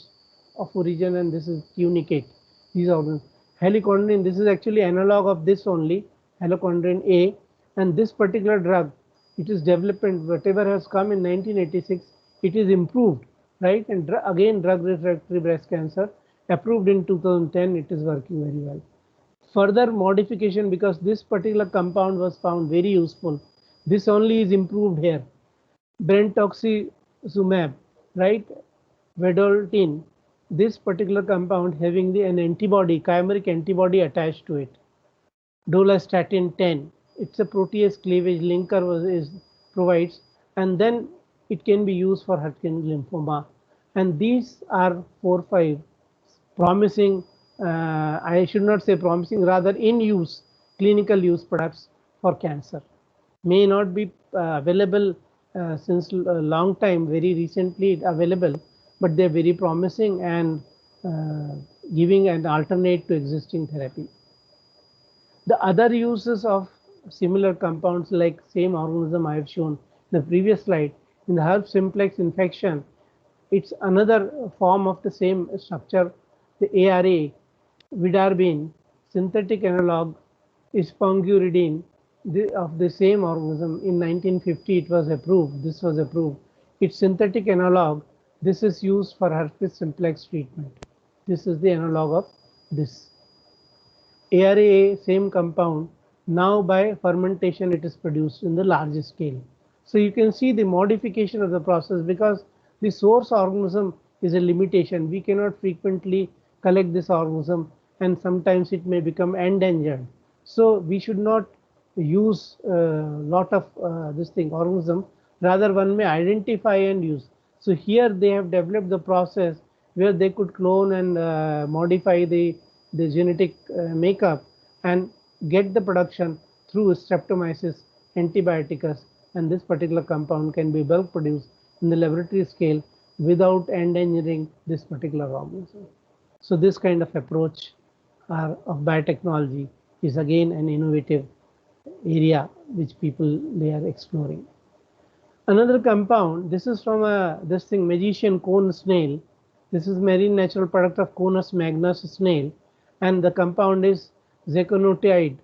of origin, and this is tunicate. These are helicondrin. This is actually analog of this only, helicondrin A, and this particular drug, it is development. Whatever has come in 1986, it is improved, right? And again, drug refractory breast cancer approved in 2010. It is working very well. Further modification, because this particular compound was found very useful. This only is improved here. Brentuximab, right? Vedotin. This particular compound having an antibody, chimeric antibody attached to it. Dolastatin 10. It's a protease cleavage linker provides, and then it can be used for Hodgkin lymphoma. And these are 4-5 promising. I should not say promising, rather in use clinical use products for cancer. May not be available since a long time, very recently available, but they're very promising and giving an alternate to existing therapy. The other uses of similar compounds like same organism I have shown in the previous slide, in the herb simplex infection, it's another form of the same structure. The ARA, vidarbine, synthetic analog is sponguridine of the same organism. In 1950 it was approved, this was approved. Its synthetic analog, this is used for herpes simplex treatment. This is the analog of this. ARA, same compound, now by fermentation it is produced in the larger scale. So you can see the modification of the process, because the source organism is a limitation. We cannot frequently collect this organism, and sometimes it may become endangered. So we should not use a lot of this thing organism, rather one may identify and use. So here they have developed the process where they could clone and modify the genetic makeup and get the production through Streptomyces antibioticus, and this particular compound can be bulk produced in the laboratory scale without endangering this particular organism. So this kind of approach of biotechnology is again an innovative area which people they are exploring. Another compound, this is from this thing magician cone snail. This is marine natural product of Conus magnus snail, and the compound is ziconotide.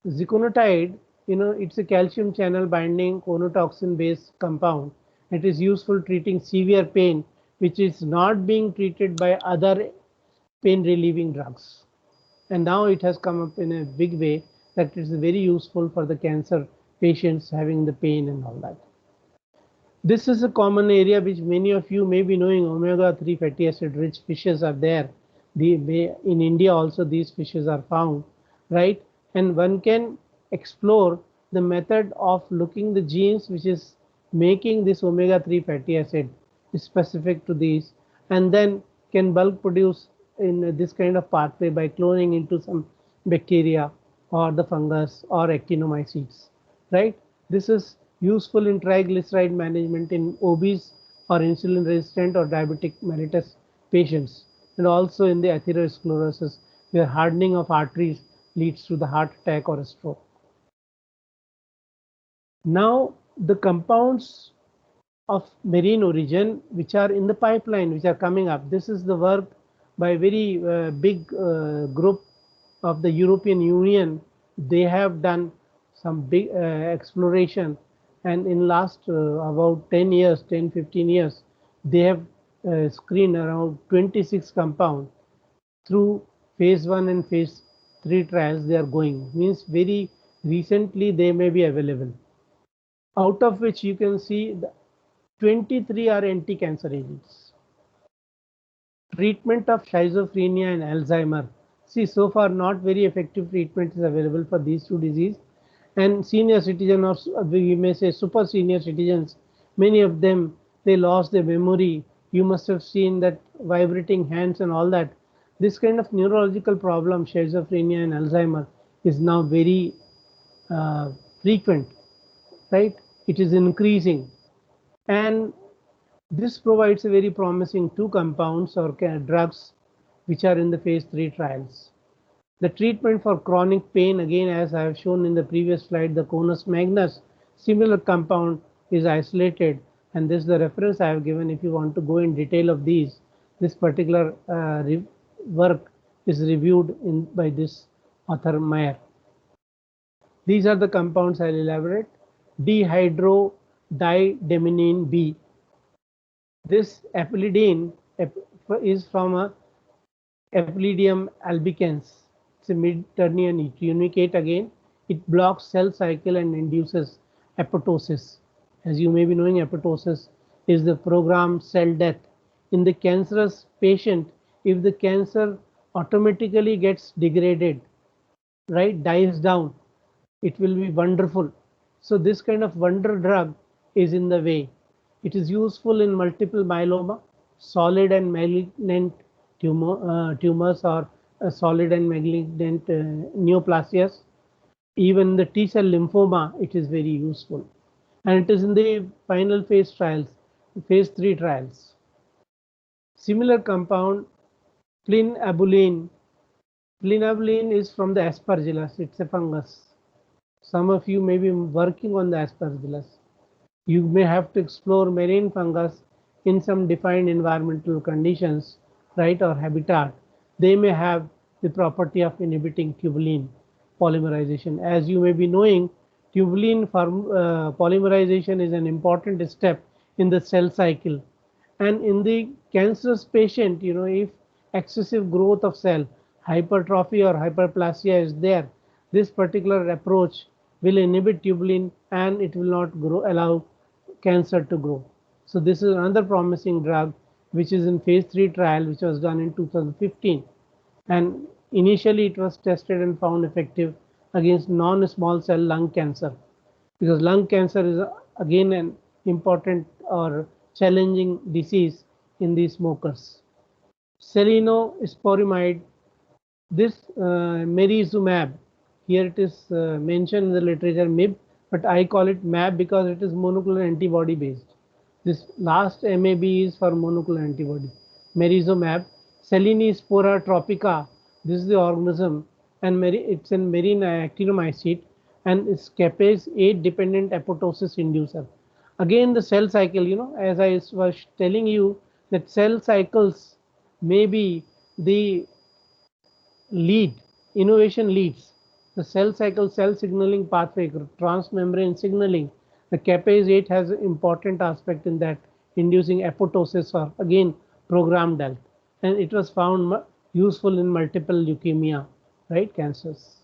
Ziconotide, it's a calcium channel binding conotoxin based compound. It is useful treating severe pain which is not being treated by other pain relieving drugs. And now it has come up in a big way that it is very useful for the cancer patients having the pain and all that. This is a common area which many of you may be knowing. Omega-3 fatty acid rich fishes are there. In India also these fishes are found, right? And one can explore the method of looking the genes which is making this omega-3 fatty acid specific to these, and then can bulk produce in this kind of pathway by cloning into some bacteria or the fungus or actinomycetes, right? This is useful in triglyceride management in obese or insulin resistant or diabetic mellitus patients, and also in the atherosclerosis where hardening of arteries leads to the heart attack or a stroke. Now the compounds of marine origin which are in the pipeline, which are coming up, this is the work by a very big group of the European Union. They have done some big exploration, and in last about 10 years, 10-15 years, they have screened around 26 compounds through phase 1 and phase 3 trials. They are going, means very recently they may be available, out of which you can see 23 are anti-cancer agents. Treatment of schizophrenia and Alzheimer. See, so far not very effective treatment is available for these two diseases. And senior citizens, or we may say super senior citizens, many of them, they lost their memory. You must have seen that vibrating hands and all that. This kind of neurological problem, schizophrenia and Alzheimer, is now very frequent, right? It is increasing, and this provides a very promising two compounds or drugs which are in the phase 3 trials. The treatment for chronic pain, again as I have shown in the previous slide, the Conus magnus, similar compound is isolated, and this is the reference I have given. If you want to go in detail of these, this particular work is reviewed by this author Meyer. These are the compounds I'll elaborate. Dihydrodideminine B. This apelidine is from a Apelidium albicans. It's a mid-Ternian tunicate again. It blocks cell cycle and induces apoptosis. As you may be knowing, apoptosis is the programmed cell death. In the cancerous patient, if the cancer automatically gets degraded, right, dies down, it will be wonderful. So this kind of wonder drug is in the way. It is useful in multiple myeloma, solid and malignant tumors, or solid and malignant neoplasias, Even the T cell lymphoma, it is very useful. And it is in the final phase trials, phase 3 trials. Similar compound, plinabulin. Plinabulin is from the Aspergillus, it's a fungus. Some of you may be working on the Aspergillus. You may have to explore marine fungus in some defined environmental conditions, right, or habitat. They may have the property of inhibiting tubulin polymerization. As you may be knowing, tubulin polymerization is an important step in the cell cycle. And in the cancerous patient, if excessive growth of cell, hypertrophy or hyperplasia is there, this particular approach will inhibit tubulin and it will not allow cancer to grow. So this is another promising drug which is in phase 3 trial, which was done in 2015. And initially it was tested and found effective against non-small cell lung cancer, because lung cancer is again an important or challenging disease in the smokers. Selenosporimide, this merizumab, here it is mentioned in the literature MIB, but I call it MAB because it is monoclonal antibody based. This last MAB is for monoclonal antibody. Merizumab, Selenospora tropica, this is the organism, and it's in marine actinomycete, and it's caspase 8 dependent apoptosis inducer. Again, the cell cycle, as I was telling you, that cell cycles may be the lead, innovation leads. The cell cycle, cell signaling pathway, transmembrane signaling, the caspase 8 has an important aspect in that, inducing apoptosis or again programmed health. And it was found useful in multiple leukemia, right, cancers.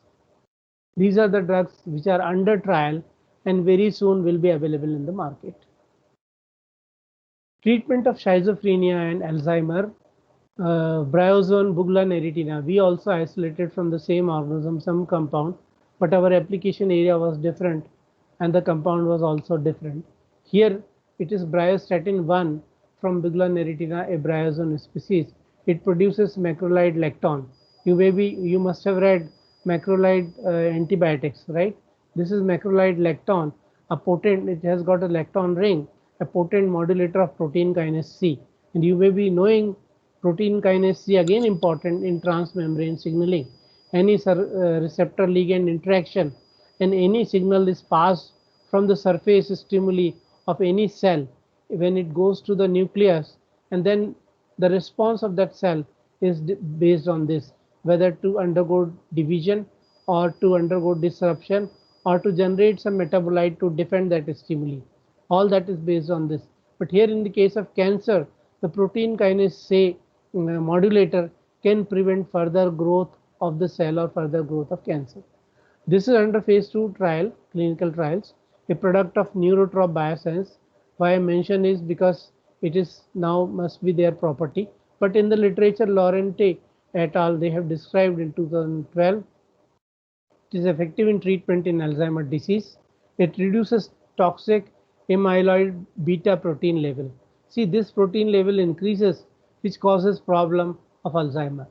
These are the drugs which are under trial and very soon will be available in the market. Treatment of schizophrenia and Alzheimer, Bryozoan buglan erythina, we also isolated from the same organism some compound, but our application area was different and the compound was also different. Here it is bryostatin 1 from buglan erythina, a bryozoan species. It produces macrolide lactone. You must have read macrolide antibiotics, right? This is macrolide lactone, it has got a lactone ring, a potent modulator of protein kinase C. And you may be knowing protein kinase C again important in transmembrane signaling. Any receptor ligand interaction and any signal is passed from the surface stimuli of any cell when it goes to the nucleus, and then the response of that cell is based on this, whether to undergo division or to undergo disruption or to generate some metabolite to defend that stimuli. All that is based on this. But here in the case of cancer, the protein kinase C modulator can prevent further growth of the cell or further growth of cancer. This is under phase 2 trial, clinical trials, a product of Neurotrop Bioscience. Why I mention is because it is now must be their property. But in the literature, Laurenti et al. They have described in 2012, it is effective in treatment in Alzheimer's disease. It reduces toxic amyloid beta protein level. See, this protein level increases, which causes problem of Alzheimer.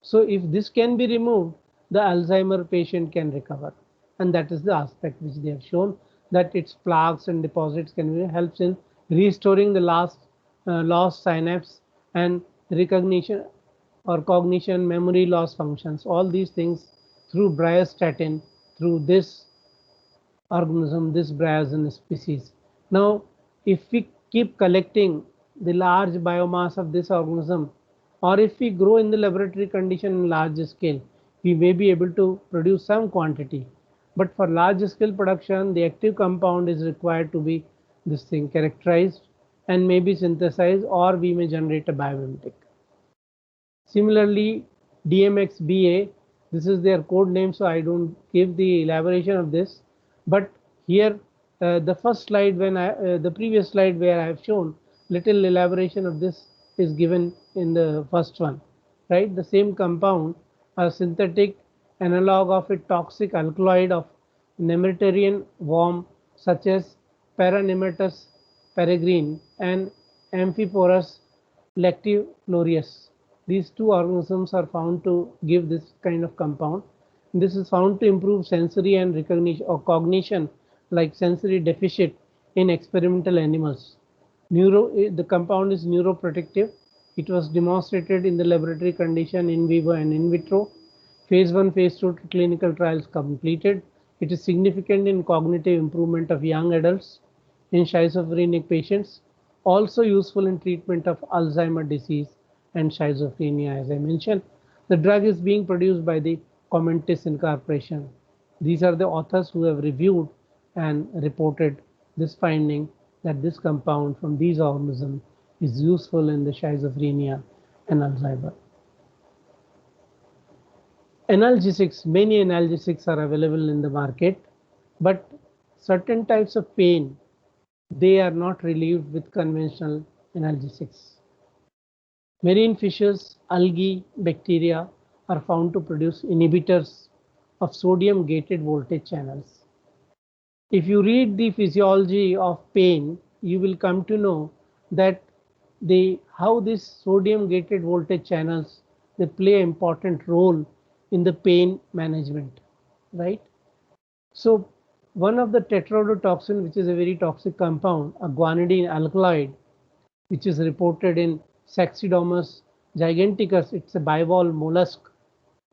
So if this can be removed, the Alzheimer patient can recover, and that is the aspect which they have shown, that its plaques and deposits can be helps in restoring the lost synapse and recognition or cognition, memory loss functions. All these things through bryostatin, through this organism, this bryozoan species. Now, if we keep collecting the large biomass of this organism, or if we grow in the laboratory condition in large scale, we may be able to produce some quantity. But for large scale production, the active compound is required to be this thing characterized and may be synthesized, or we may generate a biomimetic. Similarly, DMXBA, this is their code name, so I don't give the elaboration of this. But here, the first slide, the previous slide where I have shown little elaboration of this is given in the first one, right? The same compound, a synthetic analog of a toxic alkaloid of nematarian worm such as Paranematous peregrine and Amphiporus lactiflorius. These two organisms are found to give this kind of compound, This is found to improve sensory and recognition or cognition, like sensory deficit in experimental animals. The compound is neuroprotective. It was demonstrated in the laboratory condition in vivo and in vitro. Phase 1, phase 2 clinical trials completed. It is significant in cognitive improvement of young adults in schizophrenic patients, also useful in treatment of Alzheimer's disease and schizophrenia. As I mentioned, the drug is being produced by the Comentis Incorporation. These are the authors who have reviewed and reported this finding that this compound from these organisms is useful in the schizophrenia and Alzheimer. Analgesics, many analgesics are available in the market, but certain types of pain, they are not relieved with conventional analgesics. Marine fishes, algae, bacteria are found to produce inhibitors of sodium gated voltage channels. If you read the physiology of pain, you will come to know that how these sodium gated voltage channels, they play an important role in the pain management, right? So one of the tetrodotoxin, which is a very toxic compound, a guanidine alkaloid, which is reported in Saxidomus giganticus, it's a bivalve mollusk,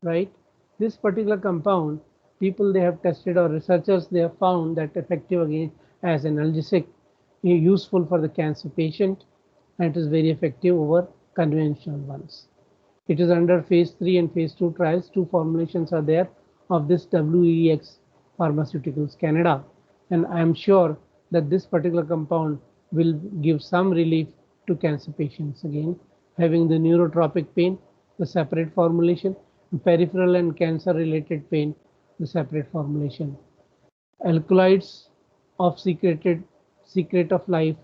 right? This particular compound, people they have tested, or researchers they have found that effective again as analgesic, useful for the cancer patient, and it is very effective over conventional ones. It is under phase 3 and phase 2 trials. 2 formulations are there of this WEX Pharmaceuticals Canada, and I am sure that this particular compound will give some relief to cancer patients. Again, having the neurotropic pain, the separate formulation, peripheral and cancer related pain, the separate formulation. Alkaloids of secret of life,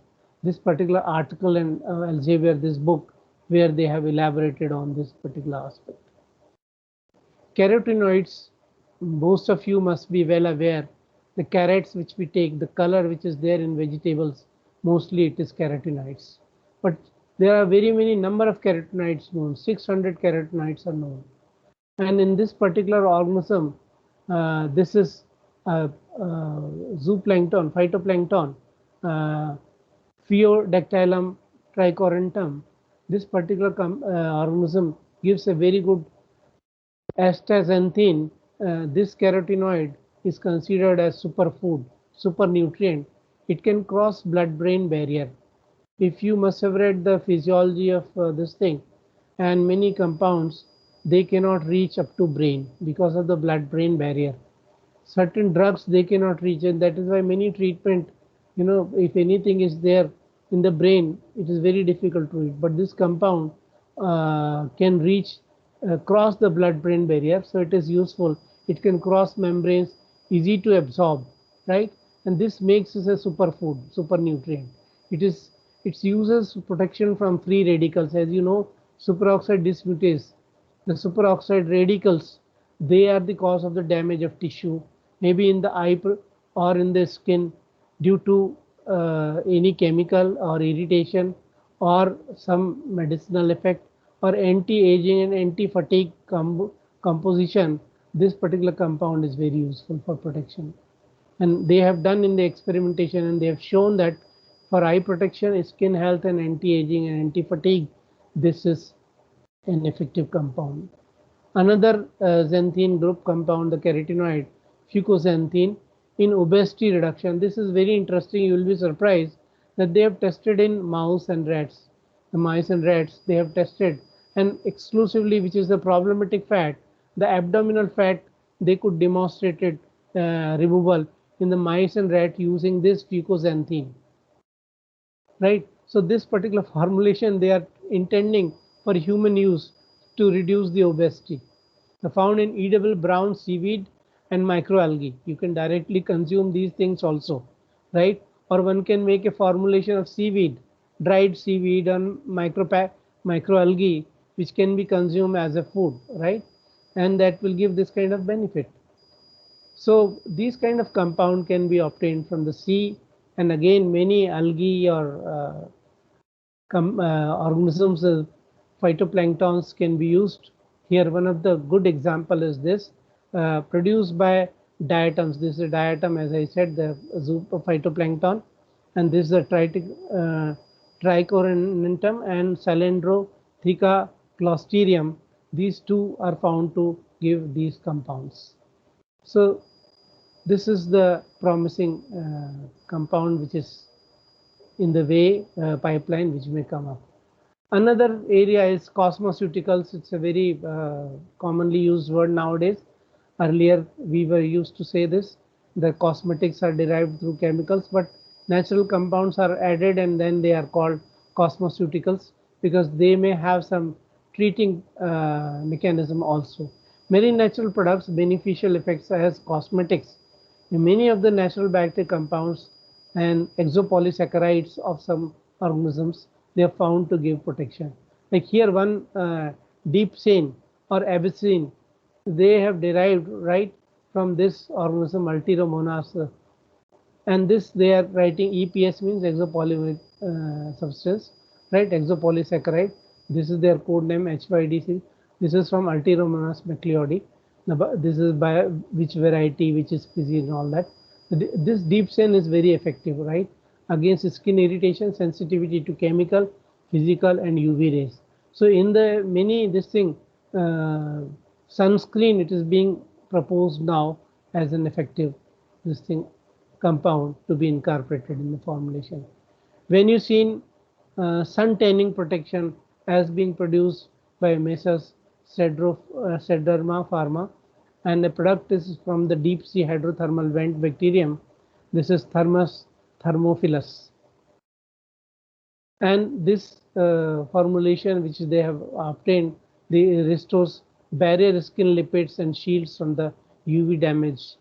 this particular article in Elsevier, this book, where they have elaborated on this particular aspect. Carotenoids, most of you must be well aware, the carrots which we take, the color which is there in vegetables, mostly it is carotenoids. But there are very many number of carotenoids known, 600 carotenoids are known. And in this particular organism, this is zooplankton, phytoplankton, Phaeodactylum trichorentum. This particular organism gives a very good astaxanthin. This carotenoid is considered as superfood, super nutrient. It can cross blood-brain barrier. If you must have read the physiology of this thing, and many compounds, they cannot reach up to brain because of the blood-brain barrier. Certain drugs they cannot reach, and that is why many treatment, if anything is there in the brain, it is very difficult to reach. But this compound can reach, cross the blood-brain barrier, so it is useful. It can cross membranes, easy to absorb, right? And this makes it a superfood, super nutrient. It uses protection from free radicals. As you know, superoxide dismutase, the superoxide radicals, they are the cause of the damage of tissue, maybe in the eye or in the skin, due to any chemical or irritation or some medicinal effect or anti-aging and anti-fatigue composition. This particular compound is very useful for protection, and they have done in the experimentation, and they have shown that for eye protection, skin health, and anti-aging and anti-fatigue, this is an effective compound. Another xanthine group compound, the carotenoid fucoxanthin, in obesity reduction. This is very interesting. You will be surprised that they have tested in mouse and rats. The mice and rats, they have tested, and exclusively, which is the problematic fat, the abdominal fat, they could demonstrate it removal in the mice and rat using this fucoxanthin, right? So this particular formulation they are intending for human use to reduce the obesity. Found in edible brown seaweed and microalgae. You can directly consume these things also, right? Or one can make a formulation of seaweed, dried seaweed and microalgae, which can be consumed as a food, right? And that will give this kind of benefit. So these kind of compound can be obtained from the sea, and again many algae or organisms, phytoplanktons can be used. Here one of the good example is this produced by diatoms. This is a diatom, as I said, the phytoplankton, and this is the tricorynentum and Cylindrotheca clostridium. These two are found to give these compounds. So this is the promising compound which is in the way pipeline which may come up. Another area is cosmeceuticals. It's a very commonly used word nowadays. Earlier we were used to say this, the cosmetics are derived through chemicals, but natural compounds are added and then they are called cosmeceuticals because they may have some treating mechanism also. Many natural products beneficial effects as cosmetics. In many of the natural bacterial compounds and exopolysaccharides of some organisms, they are found to give protection. Like here one deepsane or abyssine, they have derived right from this organism Altiromonas, and this they are writing EPS means exopolymeric substance, right? Exopolysaccharide. This is their code name HYDC. This is from Altiromonas macleodi. This is by which variety, which is species and all that. This deepsane is very effective, right? Against skin irritation, sensitivity to chemical, physical and UV rays. So in the many this thing sunscreen, it is being proposed now as an effective this thing compound to be incorporated in the formulation. When you seen sun tanning protection as being produced by Messrs Sederma Pharma, and the product is from the deep sea hydrothermal vent bacterium. This is Thermus thermophilus, and this formulation which they have obtained, they restores barrier skin lipids and shields from the UV damage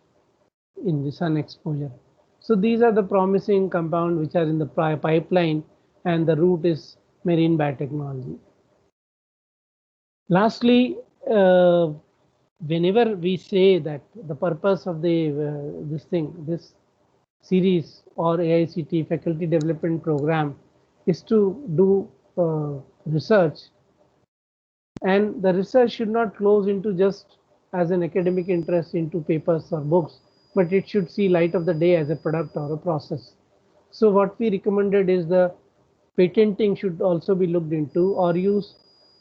in the sun exposure. So these are the promising compounds which are in the pipeline, and the root is marine biotechnology. Lastly, whenever we say that the purpose of the this series or AICT faculty development program is to do research, and the research should not close into just as an academic interest into papers or books, but it should see light of the day as a product or a process. So what we recommended is the patenting should also be looked into, or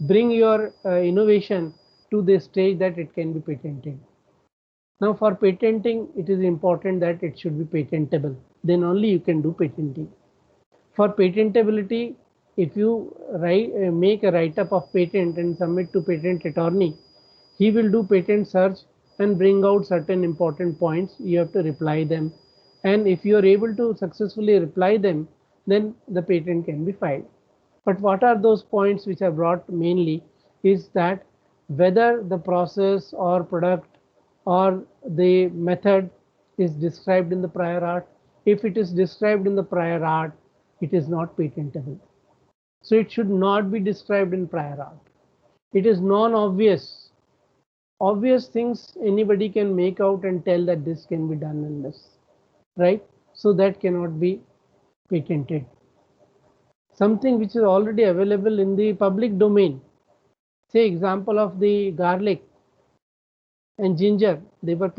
bring your innovation to the stage that it can be patented. Now for patenting, it is important that it should be patentable. Then only you can do patenting. For patentability, if you make a write-up of patent and submit to patent attorney, he will do patent search and bring out certain important points. You have to reply them, and if you are able to successfully reply them, then the patent can be filed. But what are those points which are brought mainly is that whether the process or product or the method is described in the prior art. If it is described in the prior art, it is not patentable. So it should not be described in prior art. It is non-obvious. Obvious things anybody can make out and tell that this can be done in this, right? So that cannot be patented. Something which is already available in the public domain, say example of the garlic and ginger, they were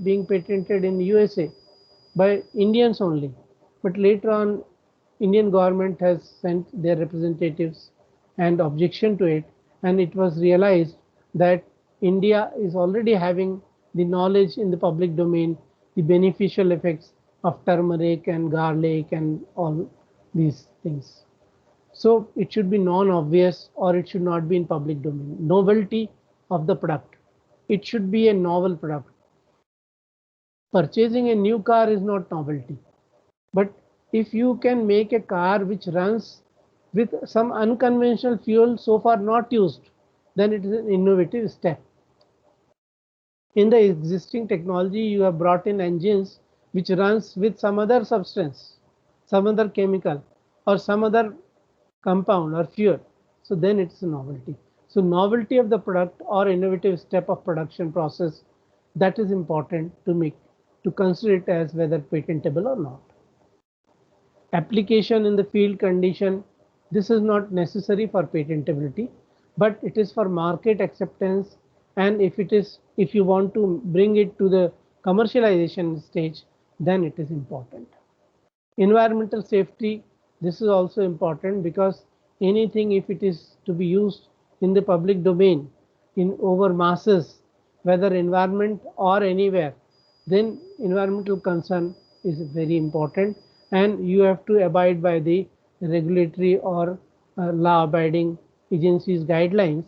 being patented in USA by Indians only, but later on Indian government has sent their representatives and objection to it, and it was realized that India is already having the knowledge in the public domain, the beneficial effects of turmeric and garlic and all these things. So it should be non-obvious, or it should not be in public domain. Novelty of the product. It should be a novel product. Purchasing a new car is not novelty. But if you can make a car which runs with some unconventional fuel so far not used, then it is an innovative step. In the existing technology, you have brought in engines which runs with some other substance, some other chemical, or some other compound or fuel. So then it's a novelty. So novelty of the product or innovative step of production process, that is important to consider it as whether patentable or not. Application in the field condition, this is not necessary for patentability, but it is for market acceptance and if you want to bring it to the commercialization stage, then it is important. Environmental safety, this is also important, because anything, if it is to be used in the public domain in over masses, whether environment or anywhere, then environmental concern is very important, and you have to abide by the regulatory or law abiding agencies guidelines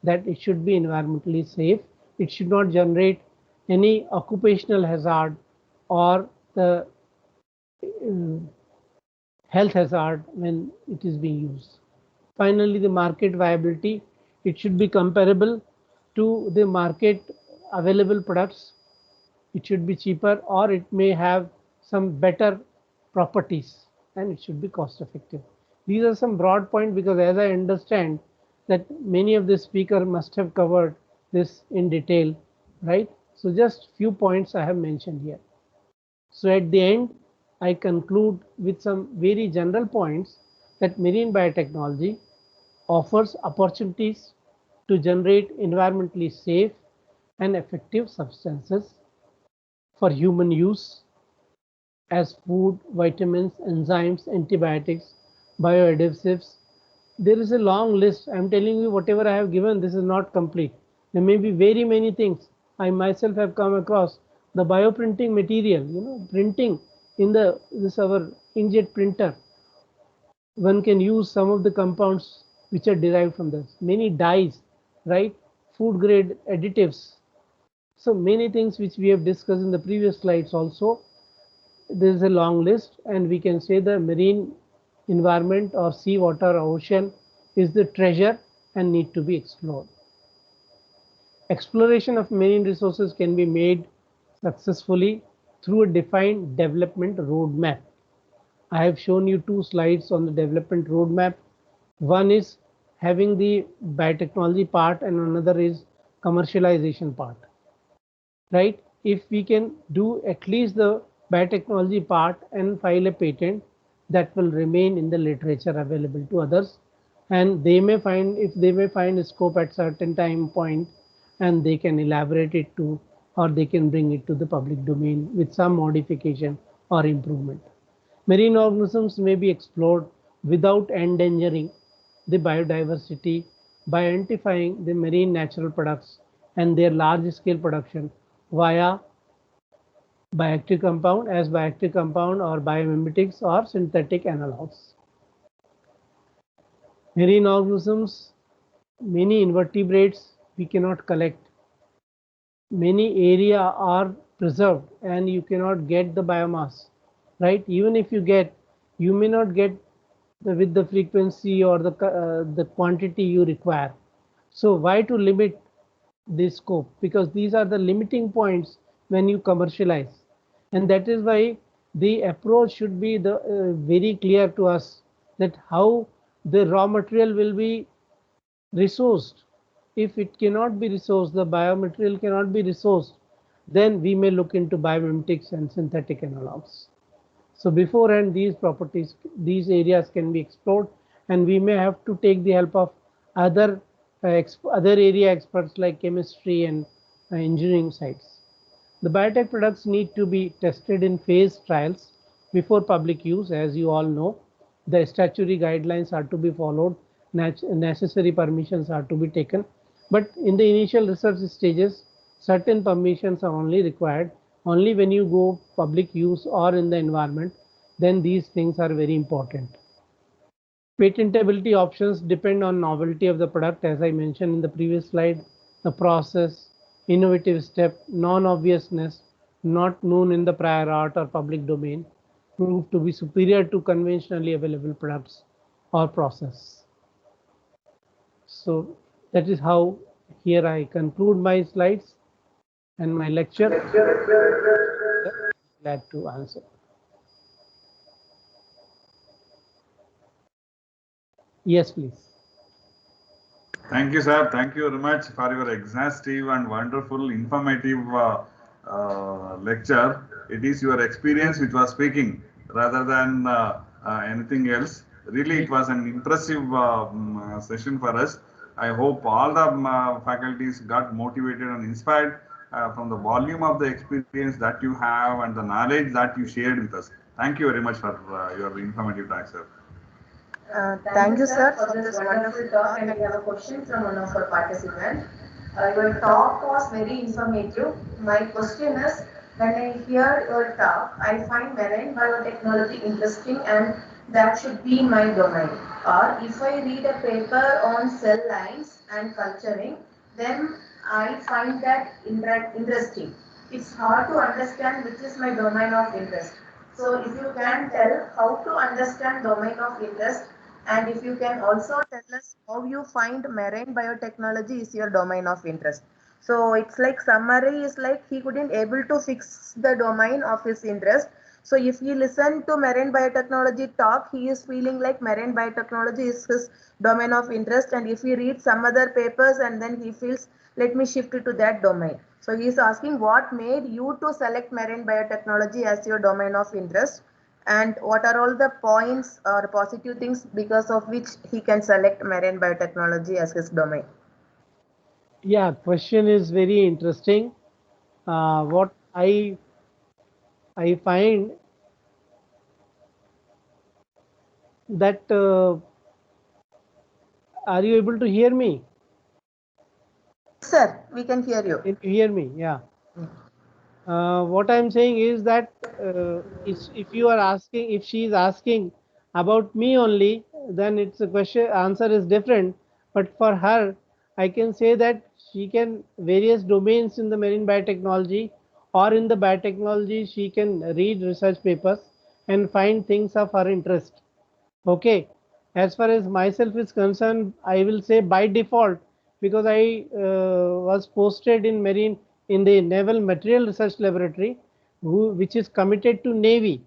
that it should be environmentally safe. It should not generate any occupational hazard or the health hazard when it is being used. Finally, the market viability, it should be comparable to the market available products. It should be cheaper, or it may have some better properties, and it should be cost effective. These are some broad points, because as I understand that many of the speakers must have covered this in detail, right? So just few points I have mentioned here. So at the end, I conclude with some very general points that marine biotechnology offers opportunities to generate environmentally safe and effective substances for human use as food, vitamins, enzymes, antibiotics, bioadhesives. There is a long list. I am telling you, whatever I have given, this is not complete. There may be very many things. I myself have come across the bioprinting material, printing in this our inkjet printer. One can use some of the compounds which are derived from this. Many dyes, right? Food grade additives. So many things which we have discussed in the previous slides also. There is a long list, and we can say the marine environment or sea, water, or ocean is the treasure and need to be explored. Exploration of marine resources can be made successfully through a defined development roadmap. I have shown you two slides on the development roadmap. One is having the biotechnology part, and another is commercialization part, right? If we can do at least the biotechnology part and file a patent, that will remain in the literature available to others, and they may find, if they may find a scope at certain time point, and they can elaborate it to, or they can bring it to the public domain with some modification or improvement. Marine organisms may be explored without endangering the biodiversity by identifying the marine natural products and their large scale production via bioactive compound or biomimetics or synthetic analogs. Marine organisms, many invertebrates we cannot collect. Many area are preserved and you cannot get the biomass, right? Even if you get, you may not get with the frequency or the quantity you require. So why to limit this scope? Because these are the limiting points when you commercialize, and that is why the approach should be the very clear to us, that how the raw material will be resourced. If it cannot be resourced, the biomaterial cannot be resourced, then we may look into biomimetics and synthetic analogs. So beforehand, these properties, these areas can be explored, and we may have to take the help of other area experts like chemistry and engineering sites. The biotech products need to be tested in phased trials before public use. As you all know, the statutory guidelines are to be followed, necessary permissions are to be taken, but in the initial research stages, certain permissions are only required. Only when you go public use or in the environment, then these things are very important. Patentability options depend on novelty of the product, as I mentioned in the previous slide, the process, innovative step, non-obviousness, not known in the prior art or public domain, prove to be superior to conventionally available products or process. So that is how here I conclude my slides and my lecture. Glad to answer. Yes, please. Thank you, sir. Thank you very much for your exhaustive and wonderful, informative lecture. It is your experience which was speaking rather than anything else. Really, it was an impressive session for us. I hope all the faculties got motivated and inspired from the volume of the experience that you have and the knowledge that you shared with us. Thank you very much for your informative talk, sir. Thank you, sir, for this wonderful talk. And we have a question from one of our participants. Your talk was very informative. My question is, when I hear your talk, I find marine biotechnology interesting and that should be my domain. Or if I read a paper on cell lines and culturing, then I find that interesting. It's hard to understand which is my domain of interest. So if you can tell how to understand domain of interest, and if you can also tell us how you find marine biotechnology is your domain of interest. So it's like summary is like he couldn't able to fix the domain of his interest. So if he listen to marine biotechnology talk, he is feeling like marine biotechnology is his domain of interest. And if he reads some other papers and then he feels, let me shift it to that domain. So he is asking what made you to select marine biotechnology as your domain of interest, and what are all the points or positive things because of which he can select marine biotechnology as his domain. Yeah, question is very interesting. What I find that are you able to hear me? Sir, we can hear you. Can you hear me? Yeah. What I'm saying is that if you are asking, if she is asking about me only, then it's a question, answer is different. But for her, I can say that she can various domains in the marine biotechnology or in the biotechnology, she can read research papers and find things of her interest. Okay. As far as myself is concerned, I will say by default, because I was posted in marine in the Naval Material Research Laboratory, which is committed to Navy,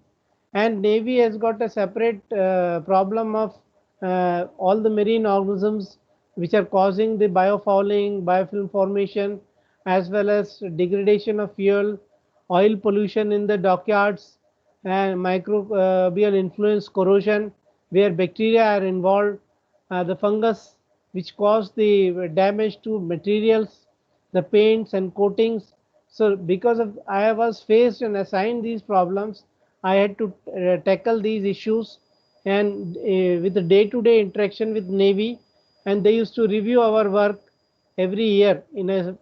and Navy has got a separate problem of all the marine organisms which are causing the biofouling, biofilm formation, as well as degradation of fuel, oil pollution in the dockyards, and microbial influence corrosion, where bacteria are involved, the fungus which cause the damage to materials, the paints and coatings. So because of I was faced and assigned these problems, I had to tackle these issues, and with the day-to-day interaction with Navy, and they used to review our work every year in a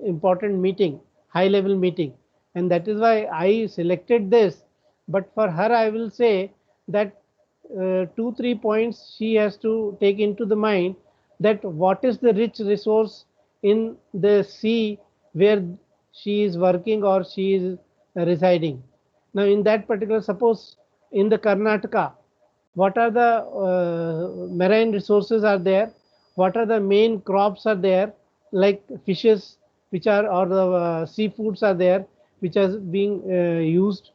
important meeting, high-level meeting, and that is why I selected this. But for her, I will say that 2-3 points she has to take into the mind, that what is the rich resource in the sea where she is working or she is residing. Now in that particular, suppose in the Karnataka, what are the marine resources are there, what are the main crops are there, like fishes which are, or the seafoods are there which are being used,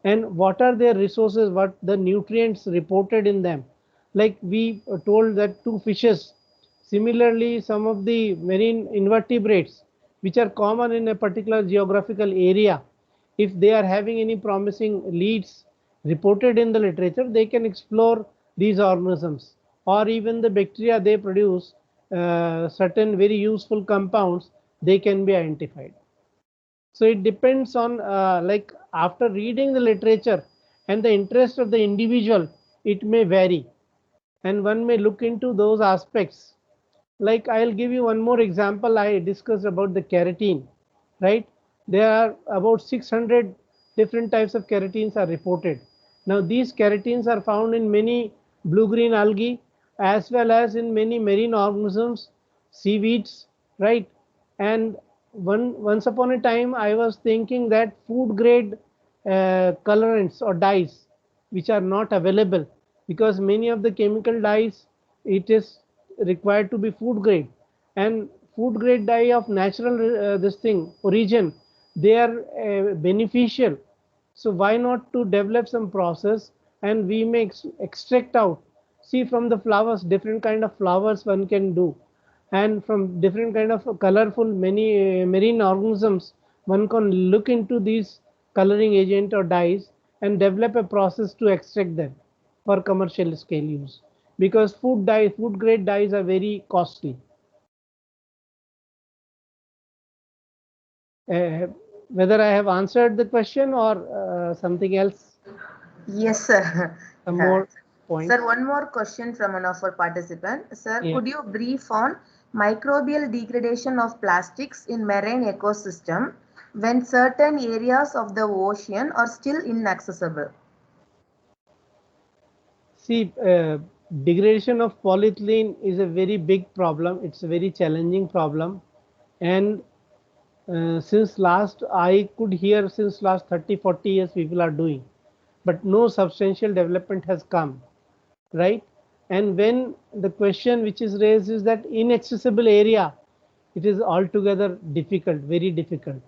and what are their resources, what the nutrients reported in them. Like we told that two fishes. Similarly, some of the marine invertebrates which are common in a particular geographical area, if they are having any promising leads reported in the literature, they can explore these organisms, or even the bacteria they produce certain very useful compounds, they can be identified. So it depends on like after reading the literature and the interest of the individual, it may vary, and one may look into those aspects. Like I'll give you one more example. I discussed about the keratin, right? There are about 600 different types of keratins are reported. Now these keratins are found in many blue-green algae as well as in many marine organisms, seaweeds, right? And once upon a time, I was thinking that food grade colorants or dyes which are not available, because many of the chemical dyes, it is required to be food grade, and food grade dye of natural this thing origin, they are beneficial. So why not to develop some process and we may extract out, see from the flowers, different kind of flowers one can do, and from different kind of colorful many marine organisms, one can look into these coloring agent or dyes and develop a process to extract them for commercial scale use, because food grade dyes are very costly. whether I have answered the question or something else, Yes, sir. some Yeah. more points. Sir, one more question from one of our participants. Sir, Yeah. could you brief on microbial degradation of plastics in marine ecosystem when certain areas of the ocean are still inaccessible? See, degradation of polyethylene is a very big problem. It's a very challenging problem, and since last I could hear since last 30-40 years people are doing, but no substantial development has come, right? And when the question which is raised is that inaccessible area, it is altogether difficult, very difficult.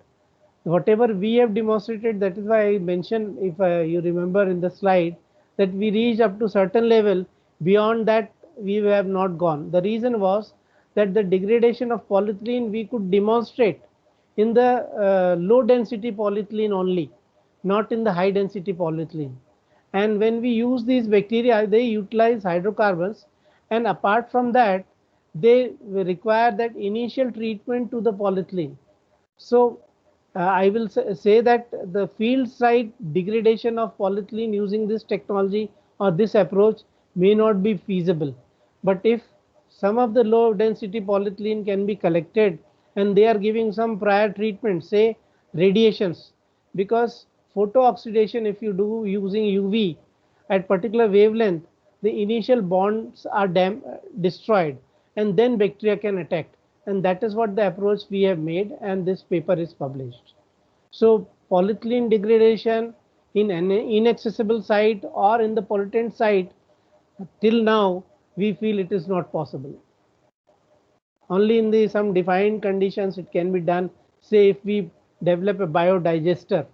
Whatever we have demonstrated, that is why I mentioned, if you remember in the slide, that we reached up to certain level. Beyond that we have not gone. The reason was that the degradation of polyethylene we could demonstrate in the low density polyethylene only, not in the high density polyethylene. And when we use these bacteria, they utilize hydrocarbons, and apart from that they require that initial treatment to the polyethylene. So I will say that the field side degradation of polyethylene using this technology or this approach may not be feasible. But if some of the low density polyethylene can be collected and they are giving some prior treatment, say radiations, because photo oxidation, if you do using UV at particular wavelength, the initial bonds are destroyed, and then bacteria can attack, and that is what the approach we have made, and this paper is published. So polyethylene degradation in an inaccessible site or in the pollutant site, till now we feel it is not possible. Only in the some defined conditions it can be done. Say if we develop a biodigester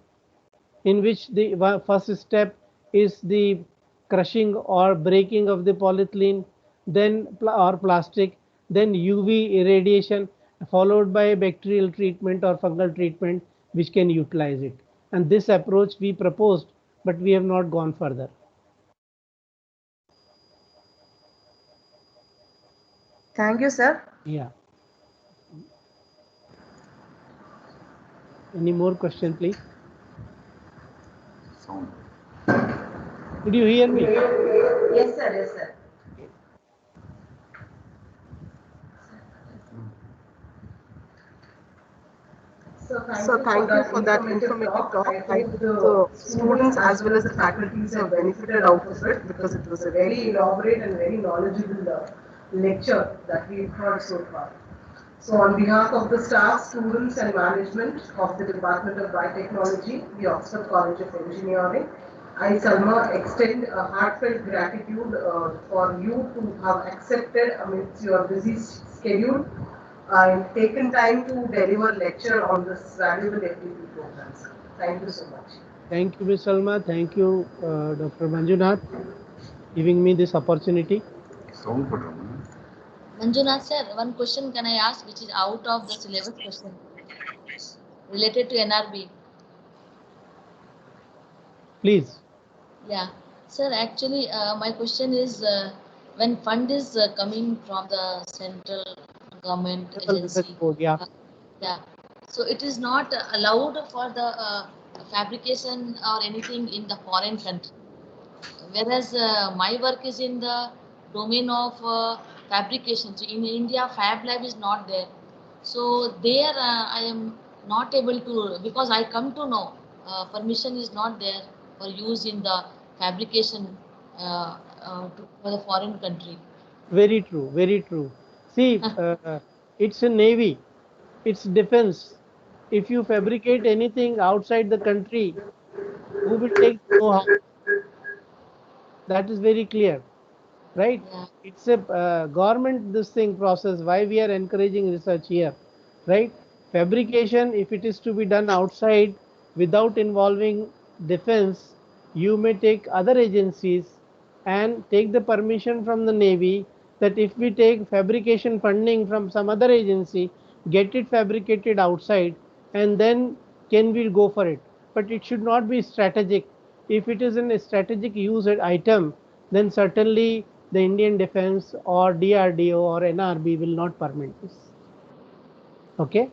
in which the first step is the crushing or breaking of the polyethylene, then or plastic, then UV irradiation followed by bacterial treatment or fungal treatment which can utilize it. And this approach we proposed, but we have not gone further. Thank you, sir. Yeah. Any more question, please? Sound. Did you hear me? Yes, sir. Yes, sir. So thank you for that informative talk. I hope the students as well as the faculties have benefited out of it, because it was a very elaborate and very knowledgeable lecture that we've heard so far. So on behalf of the staff, students and management of the Department of Biotechnology, the Oxford College of Engineering, I, Salma, extend a heartfelt gratitude for you to have accepted amidst your busy schedule and taken time to deliver lecture on this valuable FDP programs. Thank you so much. Thank you, Ms. Salma. Thank you, Dr. Manjunath, giving me this opportunity. Sound put on. Manjunath sir, one question can I ask which is out of the syllabus question related to NRB? Please. Yeah, sir, actually my question is when fund is coming from the central government agency, Yeah. yeah, so it is not allowed for the fabrication or anything in the foreign country, whereas my work is in the domain of fabrication. So in India, Fab Lab is not there. So there I am not able to, because I come to know permission is not there for use in the fabrication for the foreign country. Very true, very true. See, it's a navy, it's defense. If you fabricate anything outside the country, who will take the know-how? That is very clear, right? Yeah. It's a government this thing process. Why we are encouraging research here, right? Fabrication, if it is to be done outside without involving defense, you may take other agencies and take the permission from the Navy that if we take fabrication funding from some other agency, get it fabricated outside, and then can we go for it? But it should not be strategic. If it is a strategic use item, then certainly the Indian Defense or DRDO or NRB will not permit this. Okay.